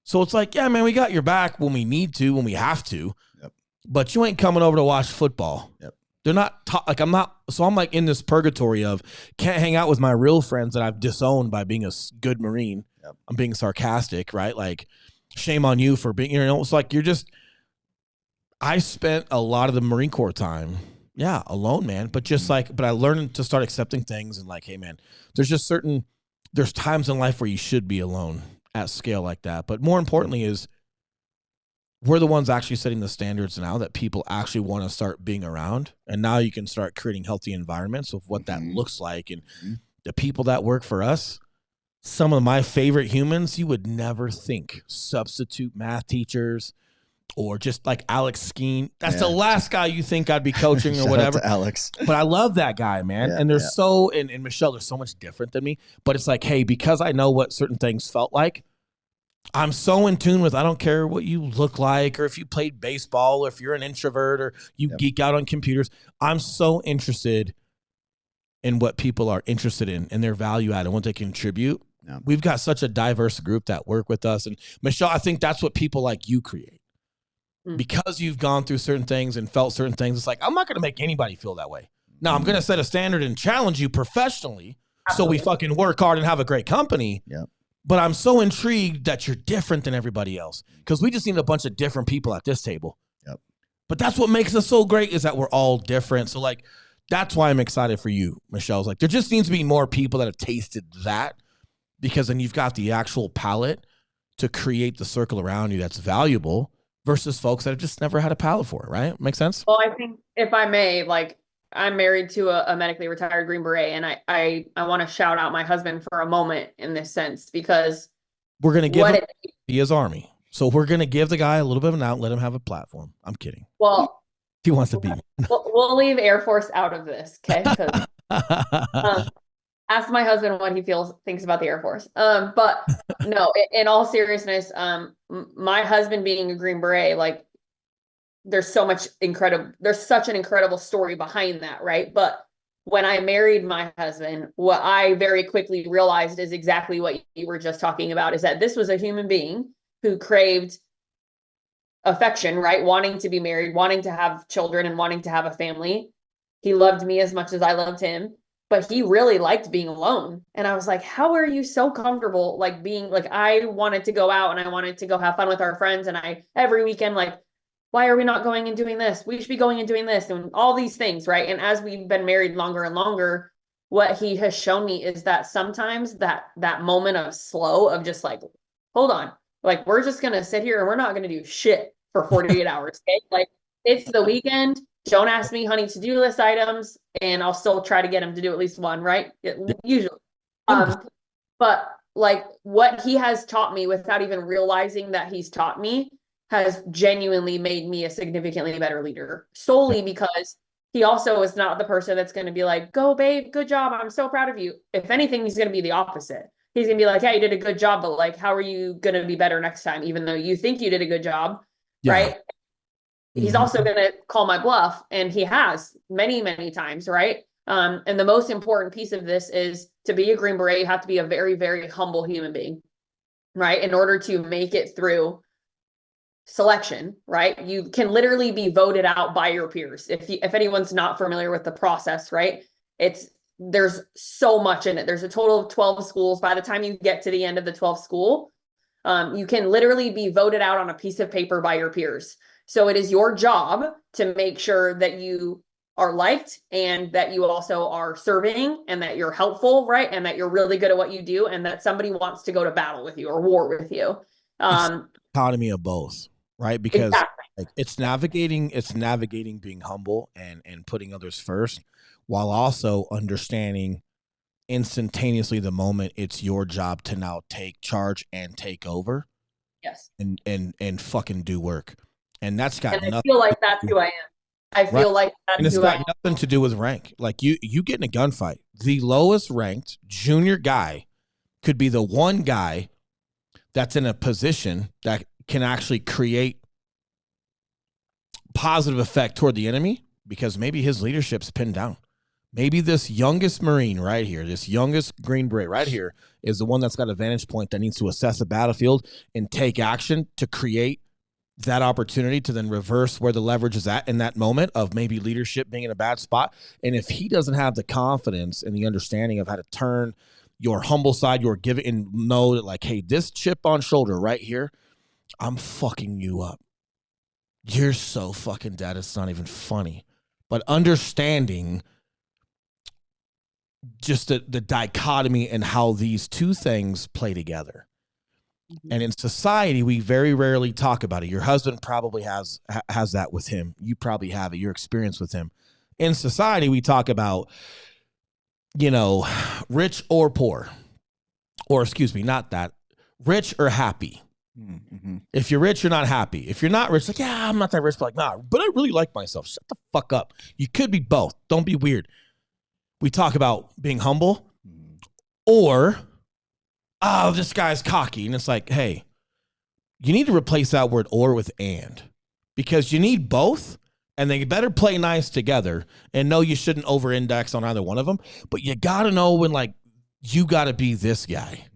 [SPEAKER 2] So it's like, yeah, man, we got your back when we need to, when we have to. Yep. But you ain't coming over to watch football. Yep. They're not, I'm not, so I'm like in this purgatory of can't hang out with my real friends that I've disowned by being a good Marine. Yep. I'm being sarcastic, right? Like, shame on you for being, it's like I spent a lot of the Marine Corps time, alone, man. But just but I learned to start accepting things and like, hey, man, there's times in life where you should be alone at scale like that. But more importantly is, we're the ones actually setting the standards now that people actually want to start being around. And now you can start creating healthy environments of what that looks like. And the people that work for us, some of my favorite humans, you would never think. Substitute math teachers, or just like Alex Skeen. That's the last guy you think I'd be coaching or whatever.
[SPEAKER 3] Out to Alex.
[SPEAKER 2] But I love that guy, man. And they're and Michelle, they're so much different than me. But it's like, hey, because I know what certain things felt like, I'm so in tune with, I don't care what you look like or if you played baseball or if you're an introvert or you geek out on computers. I'm so interested in what people are interested in and their value add and what they contribute. Yeah. We've got such a diverse group that work with us. And Michelle, I think that's what people like you create. Because you've gone through certain things and felt certain things, it's like, I'm not going to make anybody feel that way. Now, I'm going to set a standard and challenge you professionally so we fucking work hard and have a great company.
[SPEAKER 3] Yeah.
[SPEAKER 2] But I'm so intrigued that you're different than everybody else because we just need a bunch of different people at this table.
[SPEAKER 3] Yep.
[SPEAKER 2] But that's what makes us so great is that we're all different. So, like, that's why I'm excited for you, Michelle. It's like, there just needs to be more people that have tasted that because then you've got the actual palate to create the circle around you that's valuable versus folks that have just never had a palate for it, right? Make sense?
[SPEAKER 4] Well, I think if I may, like, I'm married to a medically retired Green Beret, and I want to shout out my husband for a moment in this sense because
[SPEAKER 2] we're going to give him his army. So we're going to give the guy a little bit of an out, let him have a platform. I'm kidding.
[SPEAKER 4] Well,
[SPEAKER 2] he wants to be.
[SPEAKER 4] We'll leave Air Force out of this, okay? Ask my husband what he thinks about the Air Force. But no, in all seriousness, my husband being a Green Beret, like, there's such an incredible story behind that, right? But when I married my husband, what I very quickly realized is exactly what you were just talking about, is that this was a human being who craved affection, right? Wanting to be married, wanting to have children, and wanting to have a family. He loved me as much as I loved him. But he really liked being alone. And I was like, how are you so comfortable, like, being, like, I wanted to go out and I wanted to go have fun with our friends. And every weekend, like, why are we not going and doing this? We should be going and doing this and all these things, right? And as we've been married longer and longer, what he has shown me is that sometimes that moment of slow of just like, hold on, like, we're just going to sit here and we're not going to do shit for 48 hours. Okay? Like, it's the weekend. Don't ask me honey to-do list items, and I'll still try to get him to do at least one, right? Usually. But like, what he has taught me without even realizing that he's taught me has genuinely made me a significantly better leader, solely because he also is not the person that's going to be like, go babe, good job, I'm so proud of you. If anything, he's going to be the opposite. He's going to be like, yeah, you did a good job, but like, how are you going to be better next time? Even though you think you did a good job, right? He's also going to call my bluff, and he has many, many times, right? And the most important piece of this is, to be a Green Beret, you have to be a very, very humble human being, right? In order to make it through selection, right? You can literally be voted out by your peers. If anyone's not familiar with the process, right? There's so much in it. There's a total of 12 schools. By the time you get to the end of the 12th school, you can literally be voted out on a piece of paper by your peers. So it is your job to make sure that you are liked and that you also are serving and that you're helpful, right? And that you're really good at what you do and that somebody wants to go to battle with you or war with you.
[SPEAKER 2] Economy of both, right? Because like, it's navigating being humble and putting others first, while also understanding instantaneously the moment it's your job to now take charge and take over.
[SPEAKER 4] Yes.
[SPEAKER 2] And fucking do work. And that's got
[SPEAKER 4] nothing. I feel like that's who I am. I feel like that's
[SPEAKER 2] and it's got nothing to do with rank. Like you get in a gunfight. The lowest ranked junior guy could be the one guy that's in a position that can actually create positive effect toward the enemy because maybe his leadership's pinned down. Maybe this youngest Marine right here, this youngest Green Beret right here is the one that's got a vantage point that needs to assess the battlefield and take action to create that opportunity to then reverse where the leverage is at in that moment of maybe leadership being in a bad spot. And if he doesn't have the confidence and the understanding of how to turn your humble side, your giving, and know that like, hey, this chip on shoulder right here, I'm fucking you up. You're so fucking dead. It's not even funny. But understanding just the dichotomy and how these two things play together. And in society, we very rarely talk about it. Your husband probably has that with him. You probably have it, your experience with him. In society, we talk about, rich or poor. Or excuse me, not that. Rich or happy.
[SPEAKER 3] Mm-hmm.
[SPEAKER 2] If you're rich, you're not happy. If you're not rich, like, yeah, I'm not that rich, but like, nah, but I really like myself. Shut the fuck up. You could be both. Don't be weird. We talk about being humble or, oh, this guy's cocky. And it's like, hey, you need to replace that word or with and, because you need both, and they better play nice together. And no, you shouldn't over index on either one of them, but you got to know when, like, you got to be this guy.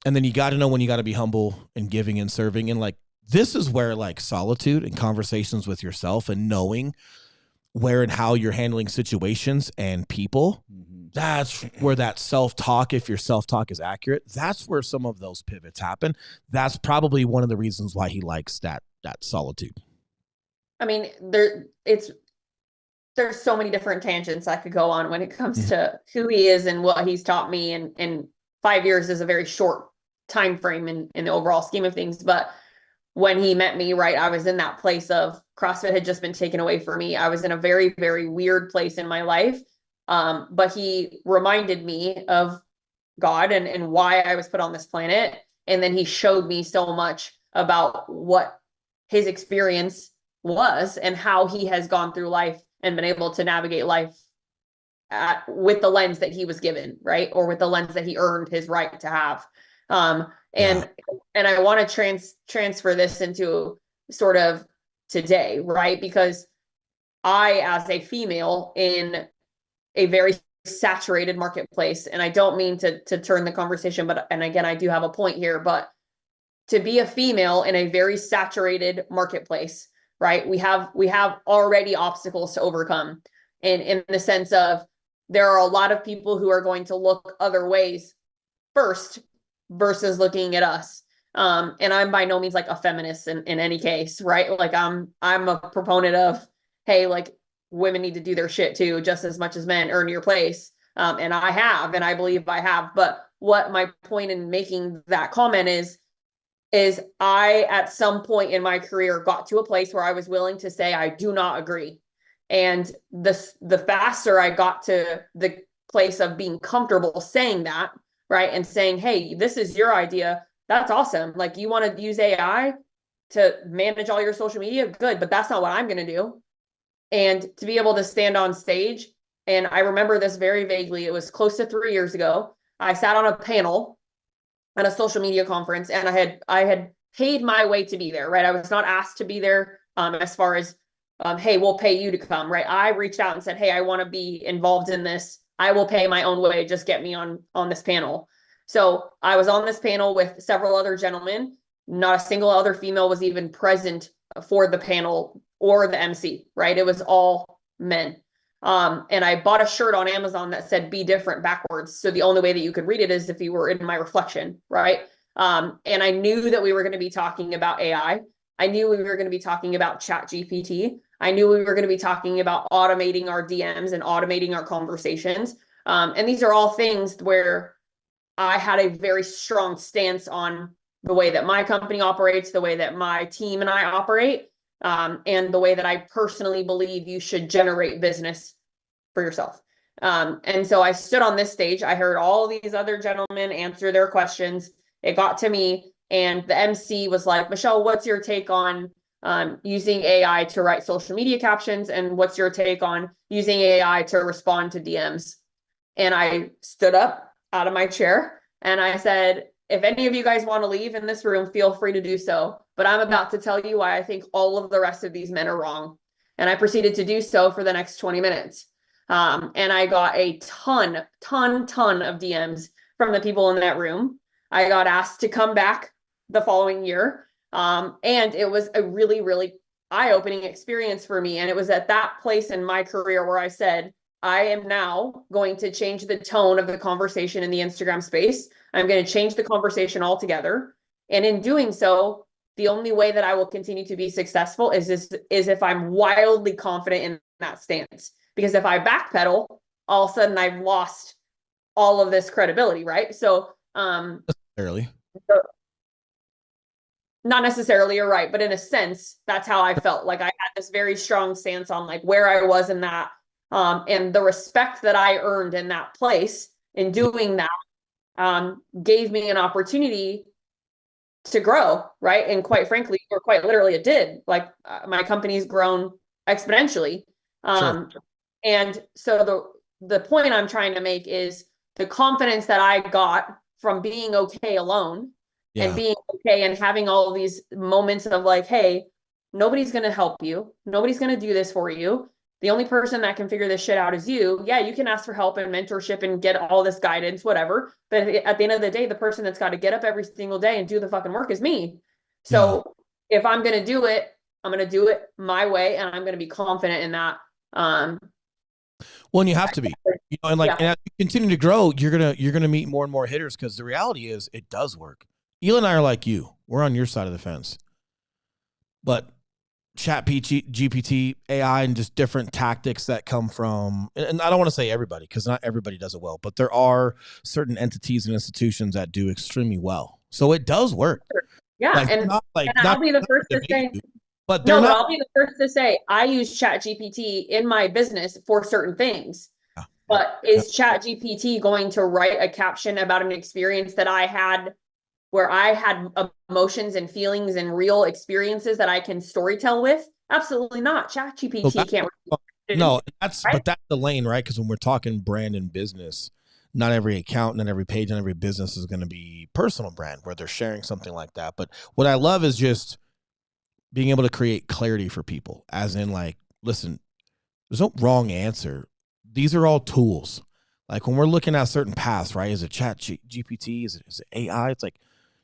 [SPEAKER 2] And then you got to know when you got to be humble and giving and serving. And like, this is where like solitude and conversations with yourself and knowing where and how you're handling situations and people, that's where that self-talk, if your self-talk is accurate, that's where some of those pivots happen. That's probably one of the reasons why he likes that solitude.
[SPEAKER 4] I mean, there's so many different tangents I could go on when it comes to who he is and what he's taught me. And 5 years is a very short time frame in the overall scheme of things. But when he met me, right, I was in that place of CrossFit had just been taken away from me. I was in a very, very weird place in my life. But he reminded me of God and why I was put on this planet. And then he showed me so much about what his experience was and how he has gone through life and been able to navigate life with the lens that he was given, right? Or with the lens that he earned his right to have. And I want to transfer this into sort of today, right? Because I, as a female in a very saturated marketplace, and I don't mean to turn the conversation, but, and again, I do have a point here, but to be a female in a very saturated marketplace, right? We have already obstacles to overcome. And in the sense of, there are a lot of people who are going to look other ways first versus looking at us. And I'm by no means like a feminist in any case, right? Like I'm a proponent of, hey, like women need to do their shit too, just as much as men. Earn your place. And I have, and I believe I have. But what my point in making that comment is I, at some point in my career, got to a place where I was willing to say, I do not agree. And the faster I got to the place of being comfortable saying that, right, and saying, hey, this is your idea, that's awesome. Like, you want to use AI to manage all your social media? Good, but that's not what I'm going to do. And to be able to stand on stage, and I remember this very vaguely, it was close to 3 years ago. I sat on a panel at a social media conference, and I had paid my way to be there, right? I was not asked to be there, as far as, hey, we'll pay you to come, right? I reached out and said, hey, I want to be involved in this. I will pay my own way. Just get me on this panel. So I was on this panel with several other gentlemen. Not a single other female was even present for the panel or the MC, right? It was all men. And I bought a shirt on Amazon that said "Be Different" backwards. So the only way that you could read it is if you were in my reflection, right? And I knew that we were going to be talking about AI. I knew we were going to be talking about ChatGPT. I knew we were going to be talking about automating our DMs and automating our conversations. And these are all things where I had a very strong stance on the way that my company operates, the way that my team and I operate, and the way that I personally believe you should generate business for yourself. And so I stood on this stage. I heard all these other gentlemen answer their questions. It got to me, and the MC was like, Michelle, what's your take on using AI to write social media captions? And what's your take on using AI to respond to DMs? And I stood up out of my chair and I said, if any of you guys want to leave in this room, feel free to do so. But I'm about to tell you why I think all of the rest of these men are wrong. And I proceeded to do so for the next 20 minutes. And I got a ton of DMs from the people in that room. I got asked to come back the following year. And it was a really, really eye-opening experience for me. And it was at that place in my career where I said, I am now going to change the tone of the conversation in the Instagram space. I'm going to change the conversation altogether. And in doing so, the only way that I will continue to be successful is if I'm wildly confident in that stance. Because if I backpedal, all of a sudden I've lost all of this credibility, right? So,
[SPEAKER 2] Early.
[SPEAKER 4] Not necessarily, you're right, but in a sense, that's how I felt. Like I had this very strong stance on like where I was in that, and the respect that I earned in that place in doing that, gave me an opportunity to grow, right? And quite frankly, or quite literally, it did. Like my company's grown exponentially.
[SPEAKER 2] Sure.
[SPEAKER 4] And so the point I'm trying to make is the confidence that I got from being okay alone and being okay and having all of these moments of like, hey, nobody's going to help you. Nobody's going to do this for you. The only person that can figure this shit out is you. Yeah, you can ask for help and mentorship and get all this guidance, whatever. But at the end of the day, the person that's got to get up every single day and do the fucking work is me. So if I'm going to do it, I'm going to do it my way, and I'm going to be confident in that.
[SPEAKER 2] Well, and you have to be, and like, and as you continue to grow, you're gonna meet more and more hitters, because the reality is it does work. Ela and I are like you; we're on your side of the fence. But GPT, AI, and just different tactics that come from, and I don't want to say everybody, because not everybody does it well, but there are certain entities and institutions that do extremely well. So it does work.
[SPEAKER 4] Yeah,
[SPEAKER 2] like,
[SPEAKER 4] and
[SPEAKER 2] and
[SPEAKER 4] I'll be the first to say.
[SPEAKER 2] But they're not.
[SPEAKER 4] I'll be the first to say I use ChatGPT in my business for certain things. But is ChatGPT going to write a caption about an experience that I had where I had emotions and feelings and real experiences that I can storytell with? Absolutely not. ChatGPT can't.
[SPEAKER 2] No, but that's the lane, right? Because when we're talking brand and business, not every account, not every page, not every business is going to be personal brand where they're sharing something like that. But what I love is just being able to create clarity for people, as in like, listen, there's no wrong answer. These are all tools. Like when we're looking at certain paths, right? Is it GPT? Is it AI? It's like,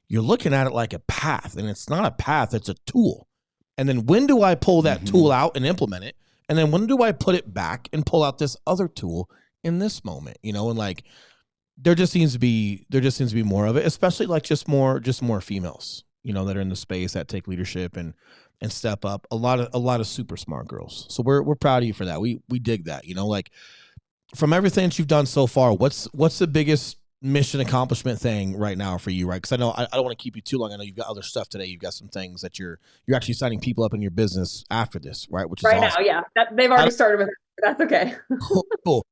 [SPEAKER 2] you're looking at it like a path, and it's not a path, it's a tool. And then when do I pull that tool out and implement it? And then when do I put it back and pull out this other tool in this moment? And like, there just seems to be more of it, especially like just more females, that are in the space that take leadership and step up. A lot of super smart girls. So we're proud of you for that. We dig that. Like, from everything that you've done so far, what's the biggest mission accomplishment thing right now for you, right? Because I know I don't want to keep you too long. I know you've got other stuff today. You've got some things that you're actually signing people up in your business after this, right? Which is
[SPEAKER 4] right
[SPEAKER 2] awesome.
[SPEAKER 4] now, yeah. They've already started with it. That's okay.
[SPEAKER 2] Cool.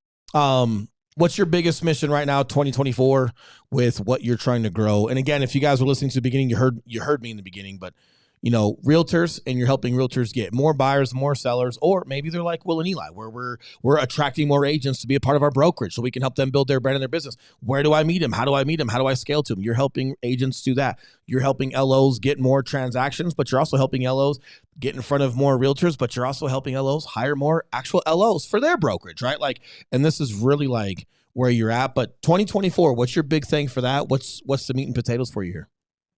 [SPEAKER 2] What's your biggest mission right now, 2024, with what you're trying to grow? And again, if you guys were listening to the beginning, you heard me in the beginning, but realtors, and you're helping realtors get more buyers, more sellers, or maybe they're like Will and Eli, where we're attracting more agents to be a part of our brokerage so we can help them build their brand and their business. Where do I meet them? How do I meet them? How do I scale to them? You're helping agents do that. You're helping LOs get more transactions, but you're also helping LOs get in front of more realtors, but you're also helping LOs hire more actual LOs for their brokerage, right? Like, and this is really like where you're at. But 2024, what's your big thing for that? What's the meat and potatoes for you here?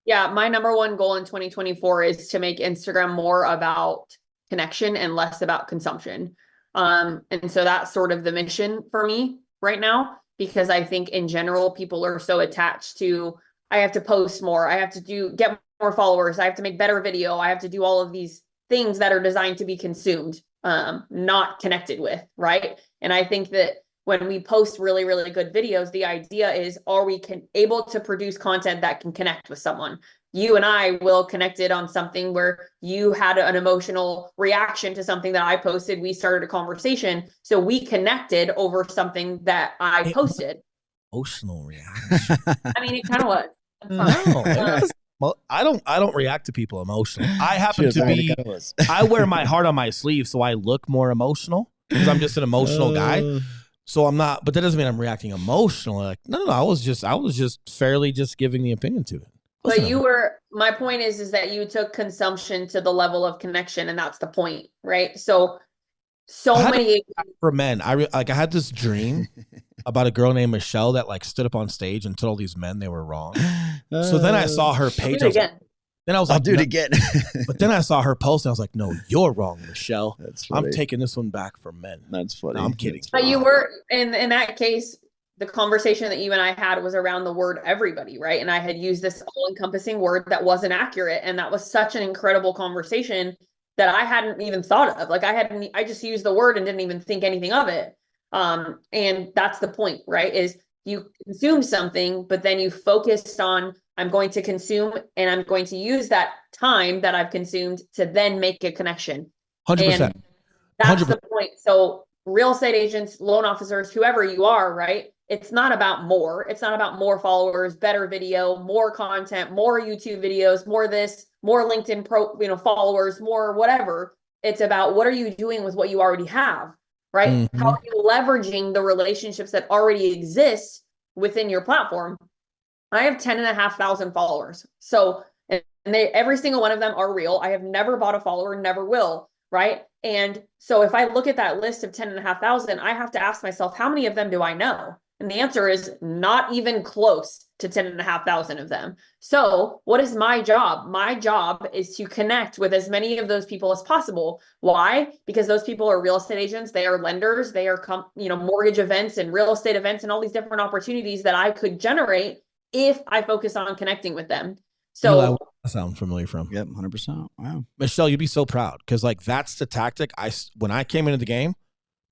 [SPEAKER 4] Yeah, my number one goal in 2024 is to make Instagram more about connection and less about consumption. And so that's sort of the mission for me right now, because I think in general, people are so attached to, I have to post more, I have to get more followers, I have to make better video, I have to do all of these things that are designed to be consumed, not connected with, right? And I think that when we post really, really good videos, the idea is, are we able to produce content that can connect with someone? You and I will connected on something where you had an emotional reaction to something that I posted. We started a conversation. So we connected over something that I posted.
[SPEAKER 2] Emotional reaction.
[SPEAKER 4] I mean, it kind of was.
[SPEAKER 2] Well, I don't react to people emotionally. I happen to be, I wear my heart on my sleeve, so I look more emotional because I'm just an emotional guy. So I'm not, but that doesn't mean I'm reacting emotionally. Like, no, I was just fairly just giving the opinion to it.
[SPEAKER 4] But my point is that you took consumption to the level of connection, and that's the point, right? So many
[SPEAKER 2] for men. I had this dream about a girl named Michelle that like stood up on stage and told all these men they were wrong. So then I saw her page. Then I was like,
[SPEAKER 3] I'll do it again.
[SPEAKER 2] But then I saw her post and I was like, no, you're wrong, Michelle. I'm taking this one back for men.
[SPEAKER 3] That's funny.
[SPEAKER 2] No, I'm kidding.
[SPEAKER 4] But you were, in that case, the conversation that you and I had was around the word everybody, right? And I had used this all-encompassing word that wasn't accurate. And that was such an incredible conversation that I hadn't even thought of. Like I just used the word and didn't even think anything of it. And that's the point, right? Is you consume something, but then you focused on, I'm going to consume and I'm going to use that time that I've consumed to then make a connection.
[SPEAKER 2] 100%.
[SPEAKER 4] And that's 100%. The point. So real estate agents, loan officers, whoever you are, right? it's not about more. It's not about more followers, better video, more content, more YouTube videos, more this, more LinkedIn followers, more whatever. It's about what are you doing with what you already have, right? How are you leveraging the relationships that already exist within your platform? I have 10,500 followers. So, and every single one of them are real. I have never bought a follower, never will, right? And so if I look at that list of 10,500, I have to ask myself, how many of them do I know? And the answer is not even close to 10,500 of them. So what is my job? My job is to connect with as many of those people as possible. Why? Because those people are real estate agents, they are lenders, they are mortgage events and real estate events and all these different opportunities that I could generate if I focus on connecting with them. So
[SPEAKER 2] I sound familiar from.
[SPEAKER 3] Yep, 100%. Wow.
[SPEAKER 2] Michelle, you'd be so proud because like that's the tactic. When I came into the game,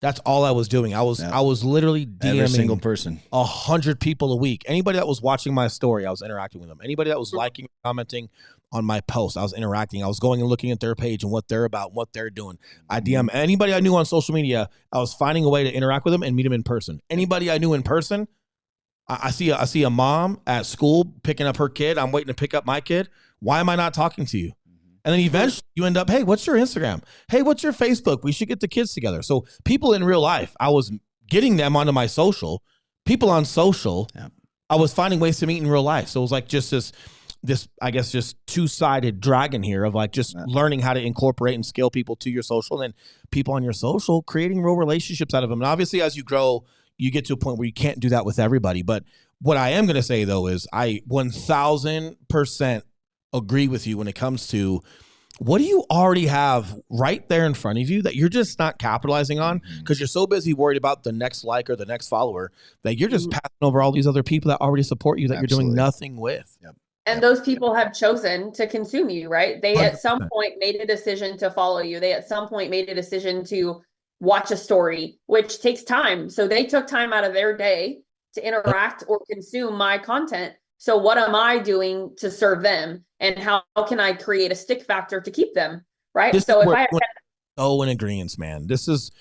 [SPEAKER 2] that's all I was doing. I was literally DMing
[SPEAKER 3] every single person,
[SPEAKER 2] 100 people a week. Anybody that was watching my story, I was interacting with them. Anybody that was liking, commenting on my post, I was interacting. I was going and looking at their page and what they're about, what they're doing. I DM anybody I knew on social media. I was finding a way to interact with them and meet them in person. Anybody I knew in person, I see a mom at school picking up her kid. I'm waiting to pick up my kid. Why am I not talking to you? And then eventually you end up, hey, what's your Instagram? Hey, what's your Facebook? We should get the kids together. So people in real life, I was getting them onto my social. People on social, I was finding ways to meet in real life. So it was like just this I guess, just two-sided dragon here of like just learning how to incorporate and scale people to your social, and then people on your social, creating real relationships out of them. And obviously as you grow, you get to a point where you can't do that with everybody. But what I am going to say, though, is I 1,000% agree with you when it comes to what do you already have right there in front of you that you're just not capitalizing on because you're so busy worried about the next like or the next follower that you're just passing over all these other people that already support you that you're doing nothing with.
[SPEAKER 4] And those people have chosen to consume you, right? They 100%. At some point made a decision to follow you. They at some point made a decision to watch a story, which takes time. So they took time out of their day to interact or consume my content. So what am I doing to serve them? And how can I create a stick factor to keep them? Right. So if I
[SPEAKER 2] in agreement, man, this is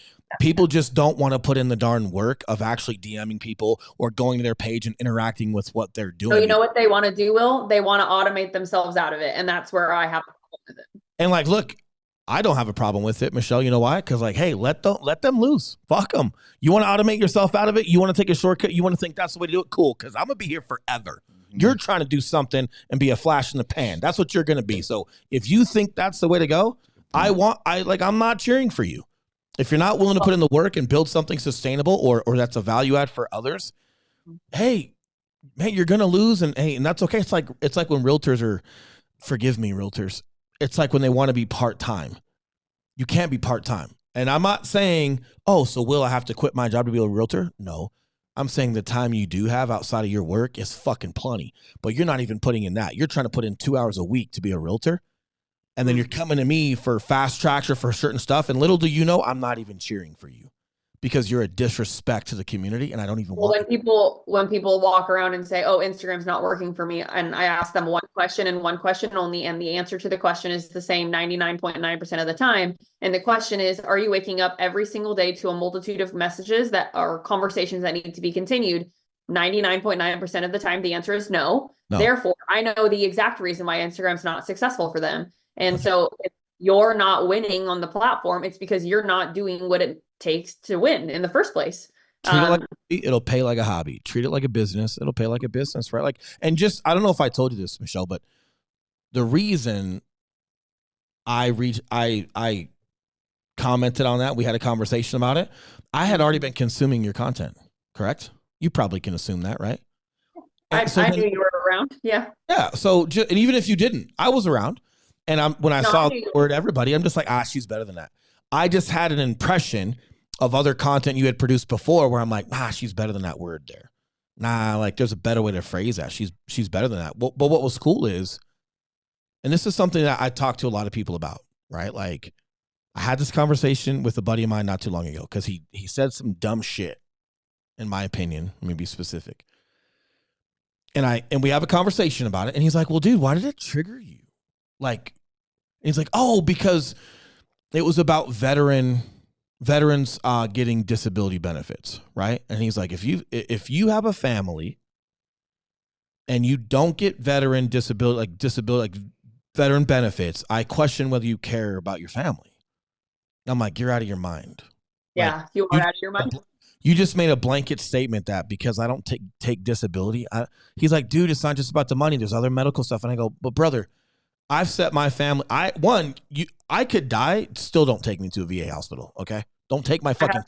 [SPEAKER 2] people just don't want to put in the darn work of actually DMing people or going to their page and interacting with what they're doing.
[SPEAKER 4] So you know what they want to do, Will? They want to automate themselves out of it. And that's where I have a problem with it.
[SPEAKER 2] And like, look, I don't have a problem with it, Michelle. You know why? Because like, hey, let them loose. Fuck them. You want to automate yourself out of it? You want to take a shortcut? You want to think that's the way to do it? Cool. Because I'm going to be here forever. You're trying to do something and be a flash in the pan. That's what you're going to be. So if you think that's the way to go, I'm not cheering for you. If you're not willing to put in the work and build something sustainable or that's a value add for others, hey, you're going to lose. And that's okay. It's like when realtors are, forgive me, realtors. It's like when they want to be part-time. You can't be part-time. And I'm not saying, so will I have to quit my job to be a realtor? No. I'm saying the time you do have outside of your work is fucking plenty, but you're not even putting in that. You're trying to put in 2 hours a week to be a realtor. And then you're coming to me for fast tracks or for certain stuff. And little do you know, I'm not even cheering for you because you're a disrespect to the community. And I don't even want
[SPEAKER 4] when people walk around and say, Instagram's not working for me. And I ask them one question and one question only. And the answer to the question is the same 99.9% of the time. And the question is, are you waking up every single day to a multitude of messages that are conversations that need to be continued? 99.9% of the time, the answer is no. Therefore, I know the exact reason why Instagram's not successful for them. And so if you're not winning on the platform, it's because you're not doing what it takes to win in the first place.
[SPEAKER 2] Treat it like it'll pay like a hobby. Treat it like a business. It'll pay like a business, right? Like, and just, I don't know if I told you this, Michelle, but the reason I commented on that, we had a conversation about it. I had already been consuming your content, correct? You probably can assume that, right?
[SPEAKER 4] I knew you were around. Yeah.
[SPEAKER 2] Yeah. So, and even if you didn't, I was around. And when I saw the word everybody, I'm just like, she's better than that. I just had an impression of other content you had produced before where I'm like, she's better than that word there. Like there's a better way to phrase that. She's better than that. But what was cool is, and this is something that I talk to a lot of people about, right? Like I had this conversation with a buddy of mine not too long ago because he said some dumb shit, in my opinion. Let me be specific. And we have a conversation about it. And he's like, well, dude, why did it trigger you? Like, he's like, because it was about veteran veterans getting disability benefits, right? And he's like, if you have a family and you don't get veteran benefits, I question whether you care about your family. I'm like, you're out of your mind.
[SPEAKER 4] Yeah,
[SPEAKER 2] Like,
[SPEAKER 4] you are out of your mind.
[SPEAKER 2] You just made a blanket statement that because I don't take disability, he's like, dude, it's not just about the money. There's other medical stuff. And I go, but brother, I've set my family. I could die. Still don't take me to a VA hospital. Okay. Don't take my fucking.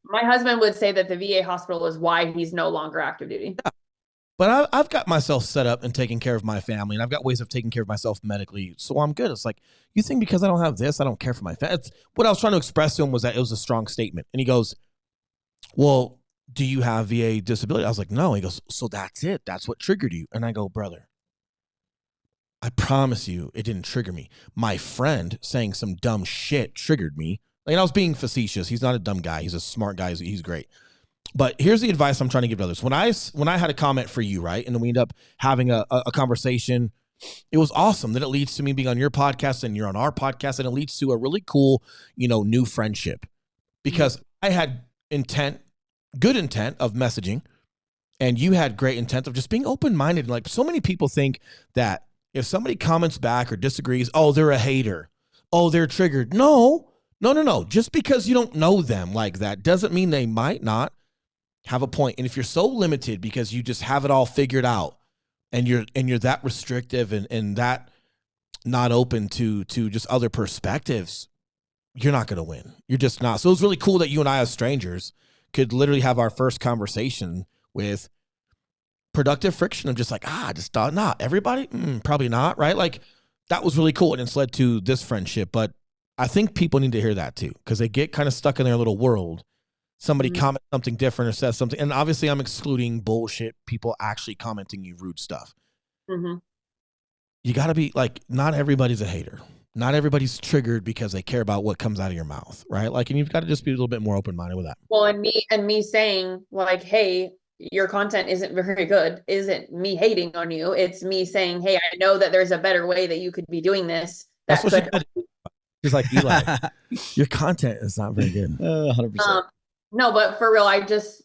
[SPEAKER 4] My husband would say that the VA hospital is why he's no longer active duty.
[SPEAKER 2] Yeah. But I've got myself set up and taking care of my family, and I've got ways of taking care of myself medically, so I'm good. It's like, you think because I don't have this, I don't care for my family? What I was trying to express to him was that it was a strong statement. And he goes, well, do you have VA disability? I was like, no. He goes, so that's it. That's what triggered you. And I go, brother, I promise you it didn't trigger me. My friend saying some dumb shit triggered me. Like, I was being facetious. He's not a dumb guy. He's a smart guy. He's great. But here's the advice I'm trying to give to others. When I had a comment for you, right, and then we end up having a conversation, it was awesome. Then it leads to me being on your podcast and you're on our podcast, and it leads to a really cool, new friendship, because I had good intent of messaging, and you had great intent of just being open-minded. Like, so many people think that if somebody comments back or disagrees, oh, they're a hater. Oh, they're triggered. No. Just because you don't know them like that doesn't mean they might not have a point. And if you're so limited because you just have it all figured out, and you're that restrictive and that not open to just other perspectives, you're not going to win. You're just not. So it was really cool that you and I, as strangers, could literally have our first conversation with productive friction of just like, I just thought, not everybody, probably not, right? Like, that was really cool, and it's led to this friendship. But I think people need to hear that too, because they get kind of stuck in their little world. Somebody comments something different or says something, and obviously I'm excluding bullshit, people actually commenting you rude stuff.
[SPEAKER 4] Mm-hmm.
[SPEAKER 2] You got to be like, not everybody's a hater. Not everybody's triggered because they care about what comes out of your mouth, right? Like, and you've got to just be a little bit more open-minded with that.
[SPEAKER 4] Well, and me saying like, hey, your content isn't very good, isn't me hating on you. It's me saying, hey, I know that there's a better way that you could be doing this.
[SPEAKER 2] That's what she said. She's like, Eli, your content is not very good.
[SPEAKER 3] 100%.
[SPEAKER 4] No, but for real, I just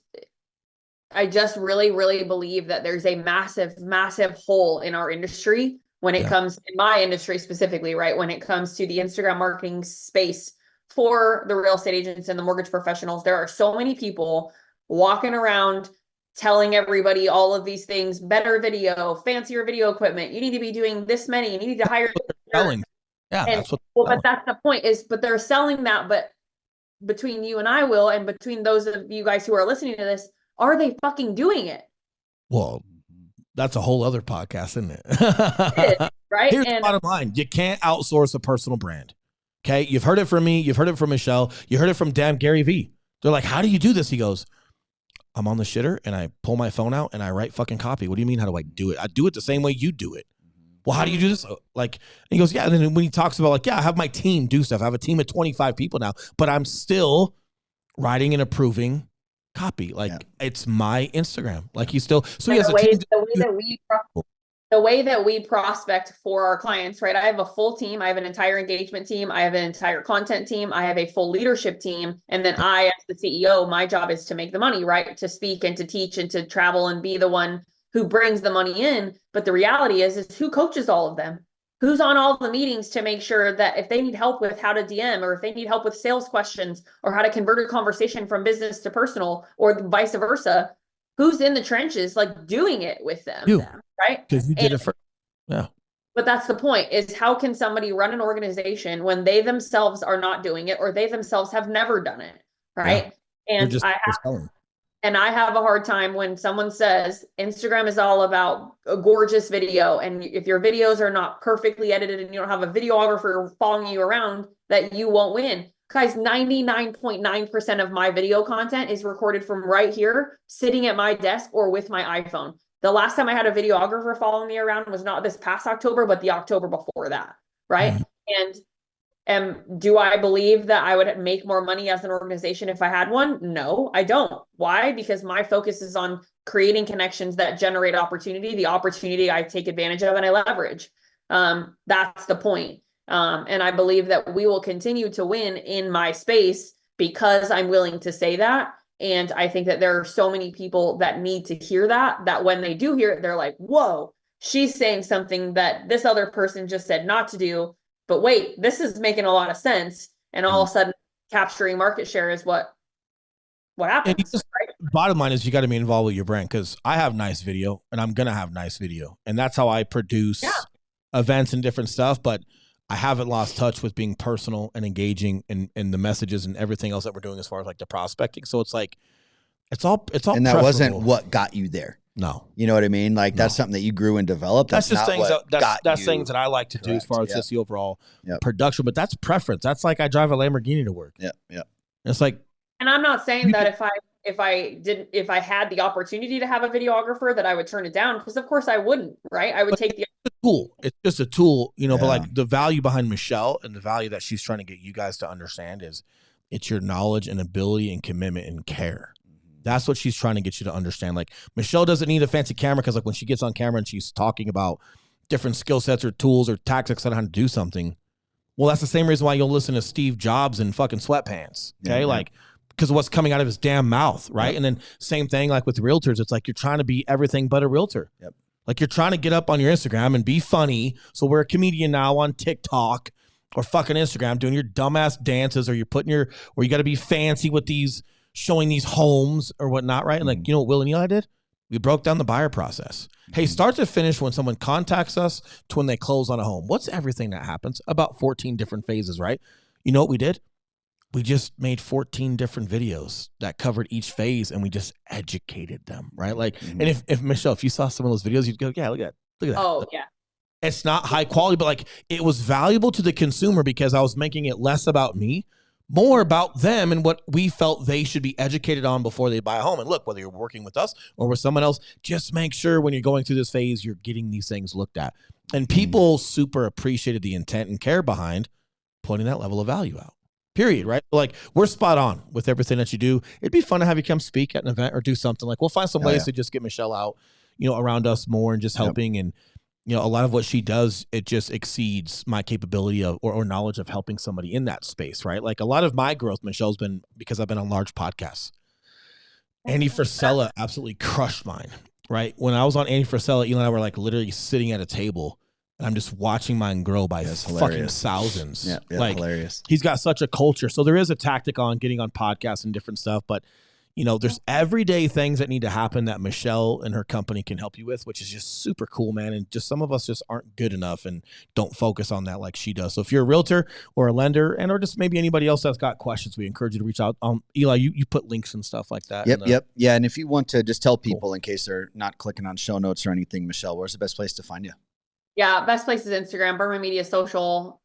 [SPEAKER 4] really, really believe that there's a massive, massive hole in our industry when it comes, in my industry specifically, right? When it comes to the Instagram marketing space for the real estate agents and the mortgage professionals, there are so many people walking around telling everybody all of these things, better video, fancier video equipment. You need to be doing this many, you need to hire.
[SPEAKER 2] Selling. Yeah,
[SPEAKER 4] and,
[SPEAKER 2] that's what.
[SPEAKER 4] But that's the point but they're selling that, but between you and I, Will, and between those of you guys who are listening to this, are they fucking doing it?
[SPEAKER 2] Well, that's a whole other podcast, isn't it?
[SPEAKER 4] It is, right?
[SPEAKER 2] Here's the bottom line. You can't outsource a personal brand. Okay. You've heard it from me. You've heard it from Michelle. You heard it from damn Gary Vee. They're like, how do you do this? He goes, I'm on the shitter and I pull my phone out and I write fucking copy. What do you mean? How do I do it? I do it the same way you do it. Well, how do you do this? Like, and he goes, yeah. And then when he talks about like, yeah, I have my team do stuff. I have a team of 25 people now, but I'm still writing and approving copy. Like, it's my Instagram. Like, he's still, so he has
[SPEAKER 4] the way that we prospect for our clients, right? I have a full team. I have an entire engagement team. I have an entire content team. I have a full leadership team. And then I, as the CEO, my job is to make the money, right? To speak and to teach and to travel and be the one who brings the money in. But the reality is who coaches all of them? Who's on all the meetings to make sure that if they need help with how to DM, or if they need help with sales questions, or how to convert a conversation from business to personal, or vice versa, who's in the trenches, like doing it with them, right?
[SPEAKER 2] Because you did it first. Yeah.
[SPEAKER 4] But that's the point, is how can somebody run an organization when they themselves are not doing it, or they themselves have never done it, right? Yeah. And I have a hard time when someone says Instagram is all about a gorgeous video, and if your videos are not perfectly edited and you don't have a videographer following you around, that you won't win. Guys, 99.9% of my video content is recorded from right here, sitting at my desk or with my iPhone. The last time I had a videographer following me around was not this past October, but the October before that, right? Mm-hmm. And do I believe that I would make more money as an organization if I had one? No, I don't. Why? Because my focus is on creating connections that generate opportunity. The opportunity I take advantage of and I leverage. That's the point. And I believe that we will continue to win in my space because I'm willing to say that. And I think that there are so many people that need to hear that when they do hear it, they're like, whoa, she's saying something that this other person just said not to do. But wait, this is making a lot of sense. And all of a sudden capturing market share is what happens. Right?
[SPEAKER 2] Bottom line is you got to be involved with your brand, because I have nice video and I'm going to have nice video. And that's how I produce events and different stuff. But I haven't lost touch with being personal and engaging in the messages and everything else that we're doing as far as like the prospecting. So it's like, it's all. And
[SPEAKER 3] that wasn't what got you there.
[SPEAKER 2] No.
[SPEAKER 3] You know what I mean? Like that's something that you grew and developed.
[SPEAKER 2] That's just things that's things that I like to do as far as just the overall production, but that's preference. That's like I drive a Lamborghini to work.
[SPEAKER 3] Yeah. Yeah.
[SPEAKER 2] It's like,
[SPEAKER 4] and I'm not saying that if I had the opportunity to have a videographer that I would turn it down, because of course I wouldn't, right? I would take the
[SPEAKER 2] tool. It's just a tool, you know, but like the value behind Michelle and the value that she's trying to get you guys to understand is it's your knowledge and ability and commitment and care. That's what she's trying to get you to understand. Like Michelle doesn't need a fancy camera, because like when she gets on camera and she's talking about different skill sets or tools or tactics on how to do something, well, that's the same reason why you'll listen to Steve Jobs in fucking sweatpants. Okay. Like, because of what's coming out of his damn mouth. Right. And then same thing, like with realtors, it's like you're trying to be everything but a realtor. Like you're trying to get up on your Instagram and be funny. So we're a comedian now on TikTok or fucking Instagram doing your dumbass dances, or you're or you got to be fancy with these, showing these homes or whatnot. Right. And like, you know what Will and Eli did? We broke down the buyer process. Hey, start to finish, when someone contacts us to when they close on a home, what's everything that happens? About 14 different phases, right? You know what we did? We just made 14 different videos that covered each phase, and we just educated them, right? Like, and if Michelle, if you saw some of those videos, you'd go, yeah, look at that.
[SPEAKER 4] Oh, yeah.
[SPEAKER 2] It's not high quality, but like it was valuable to the consumer because I was making it less about me, more about them and what we felt they should be educated on before they buy a home. And look, whether you're working with us or with someone else, just make sure when you're going through this phase, you're getting these things looked at. And people super appreciated the intent and care behind putting that level of value out. Period, right? Like we're spot on with everything that you do. It'd be fun to have you come speak at an event or do something. Like we'll find some ways to just get Michelle out, you know, around us more and just helping. And, you know, a lot of what she does, it just exceeds my capability of or knowledge of helping somebody in that space, right? Like a lot of my growth, Michelle's been because I've been on large podcasts. Andy Frisella absolutely crushed mine, right? When I was on Andy Frisella, Eli and I were like literally sitting at a table. And I'm just watching mine grow by fucking thousands. Yeah, like hilarious. He's got such a culture. So there is a tactic on getting on podcasts and different stuff. But, you know, there's everyday things that need to happen that Michelle and her company can help you with, which is just super cool, man. And just some of us just aren't good enough and don't focus on that like she does. So if you're a realtor or a lender and or just maybe anybody else that's got questions, we encourage you to reach out. Eli, you put links and stuff like that.
[SPEAKER 3] Yep. Yeah. And if you want to just tell people in case they're not clicking on show notes or anything, Michelle, where's the best place to find you?
[SPEAKER 4] Yeah, best place is Instagram, Berman Media Social.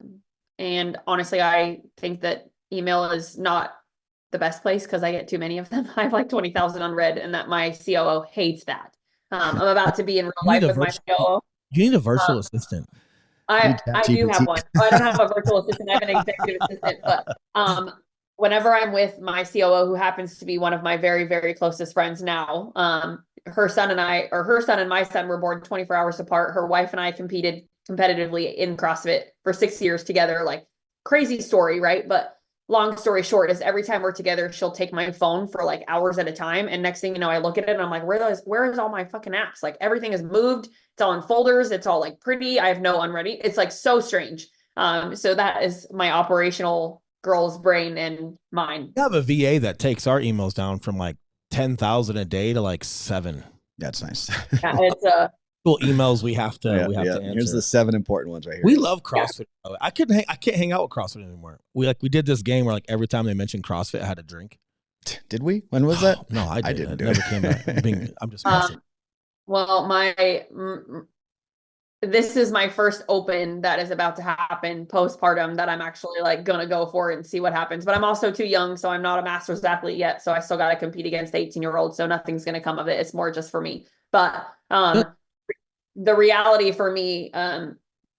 [SPEAKER 4] And honestly, I think that email is not the best place because I get too many of them. I have like 20,000 unread, and that my COO hates that. I'm about to be in real life with my COO.
[SPEAKER 2] You need a virtual assistant.
[SPEAKER 4] I do have one. I don't have a virtual assistant. I have an executive assistant. But whenever I'm with my COO, who happens to be one of my very, very closest friends now, her son and my son were born 24 hours apart. Her wife and I competed competitively in CrossFit for 6 years together. Like crazy story, right? But long story short is every time we're together, she'll take my phone for like hours at a time. And next thing you know, I look at it and I'm like, where is all my fucking apps? Like everything is moved. It's all in folders. It's all like pretty. I have no unready. It's like so strange. So that is my operational girl's brain and mine.
[SPEAKER 2] You have a VA that takes our emails down from like 10,000 a day to like 7.
[SPEAKER 3] That's nice.
[SPEAKER 4] Yeah, it's
[SPEAKER 2] cool emails we have to answer.
[SPEAKER 3] Here's the 7 important ones right here.
[SPEAKER 2] We love CrossFit. Yeah. I can't hang out with CrossFit anymore. We did this game where like every time they mentioned CrossFit, I had a drink.
[SPEAKER 3] Did we? When was that?
[SPEAKER 2] No, I didn't. It never came back. I'm just messing.
[SPEAKER 4] Well, this is my first open that is about to happen postpartum that I'm actually like going to go for and see what happens. But I'm also too young, so I'm not a master's athlete yet. So I still got to compete against 18-year-olds. So nothing's going to come of it. It's more just for me. But the reality for me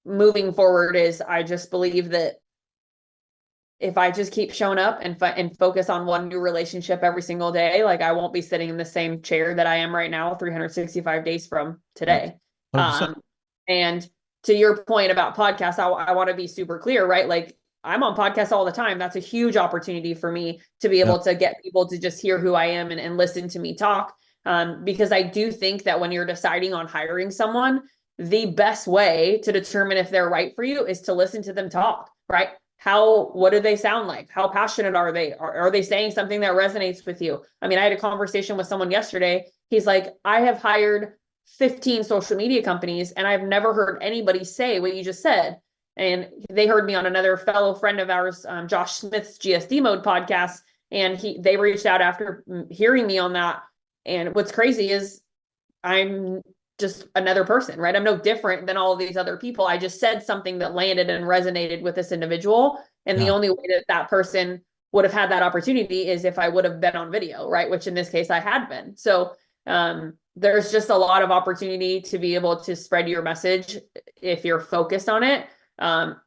[SPEAKER 4] moving forward is I just believe that if I just keep showing up and focus on one new relationship every single day, like I won't be sitting in the same chair that I am right now 365 days from today. And to your point about podcasts, I want to be super clear, right? Like I'm on podcasts all the time. That's a huge opportunity for me to be able to get people to just hear who I am and listen to me talk. Because I do think that when you're deciding on hiring someone, the best way to determine if they're right for you is to listen to them talk, right? What do they sound like? How passionate are they? Are they saying something that resonates with you? I mean, I had a conversation with someone yesterday. He's like, I have hired 15 social media companies and I've never heard anybody say what you just said. And they heard me on another fellow friend of ours, Josh Smith's GSD Mode podcast. And they reached out after hearing me on that. And what's crazy is I'm just another person, right? I'm no different than all of these other people. I just said something that landed and resonated with this individual. And the only way that that person would have had that opportunity is if I would have been on video, right? Which in this case I had been. So there's just a lot of opportunity to be able to spread your message if you're focused on it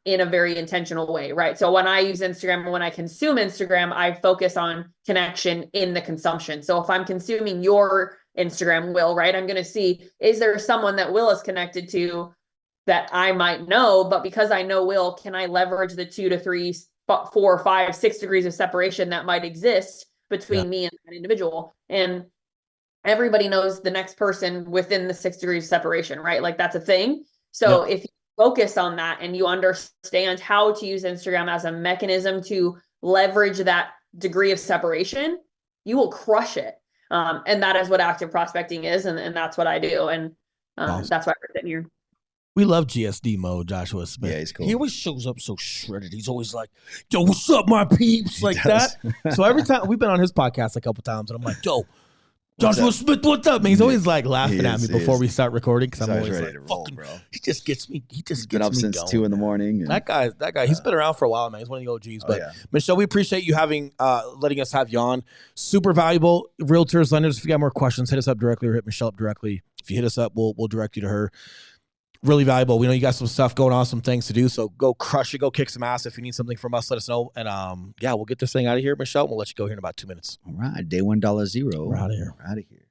[SPEAKER 4] in a very intentional way, right? So when I use Instagram, when I consume Instagram, I focus on connection in the consumption. So if I'm consuming your Instagram, Will, right, I'm going to see, is there someone that Will is connected to that I might know, but because I know Will, can I leverage the 2 to 3, 4, 5, 6 degrees of separation that might exist between me and that individual? And everybody knows the next person within the 6 degrees of separation, right? Like that's a thing. So if you focus on that and you understand how to use Instagram as a mechanism to leverage that degree of separation, you will crush it. And that is what active prospecting is. And that's what I do. And
[SPEAKER 2] Awesome.
[SPEAKER 4] that's why we're sitting here.
[SPEAKER 2] We love GSD Mode, Joshua Smith.
[SPEAKER 3] Yeah, he's cool.
[SPEAKER 2] He always shows up so shredded. He's always like, yo, what's up, my peeps? Like that. So every time we've been on his podcast a couple times and I'm like, yo, Joshua Smith, what's up, man? He's always like laughing at me before we start recording because I'm always
[SPEAKER 3] ready
[SPEAKER 2] like,
[SPEAKER 3] to roll,
[SPEAKER 2] fucking,
[SPEAKER 3] bro.
[SPEAKER 2] he just gets me. He just
[SPEAKER 3] been
[SPEAKER 2] gets
[SPEAKER 3] up
[SPEAKER 2] me
[SPEAKER 3] since
[SPEAKER 2] going,
[SPEAKER 3] 2 a.m. And
[SPEAKER 2] that guy, he's been around for a while, man. He's one of the OGs. But Michelle, we appreciate you letting us have you on. Super valuable. Realtors, lenders, if you got more questions, hit us up directly or hit Michelle up directly. If you hit us up, we'll direct you to her. Really valuable. We know you got some stuff going on, some things to do. So go crush it. Go kick some ass. If you need something from us, let us know. And we'll get this thing out of here, Michelle. We'll let you go here in about 2 minutes.
[SPEAKER 3] All right. Day $1 0.
[SPEAKER 2] We're out of here.
[SPEAKER 3] We're out of here.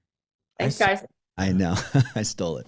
[SPEAKER 4] Thanks, guys.
[SPEAKER 3] I know. I stole it.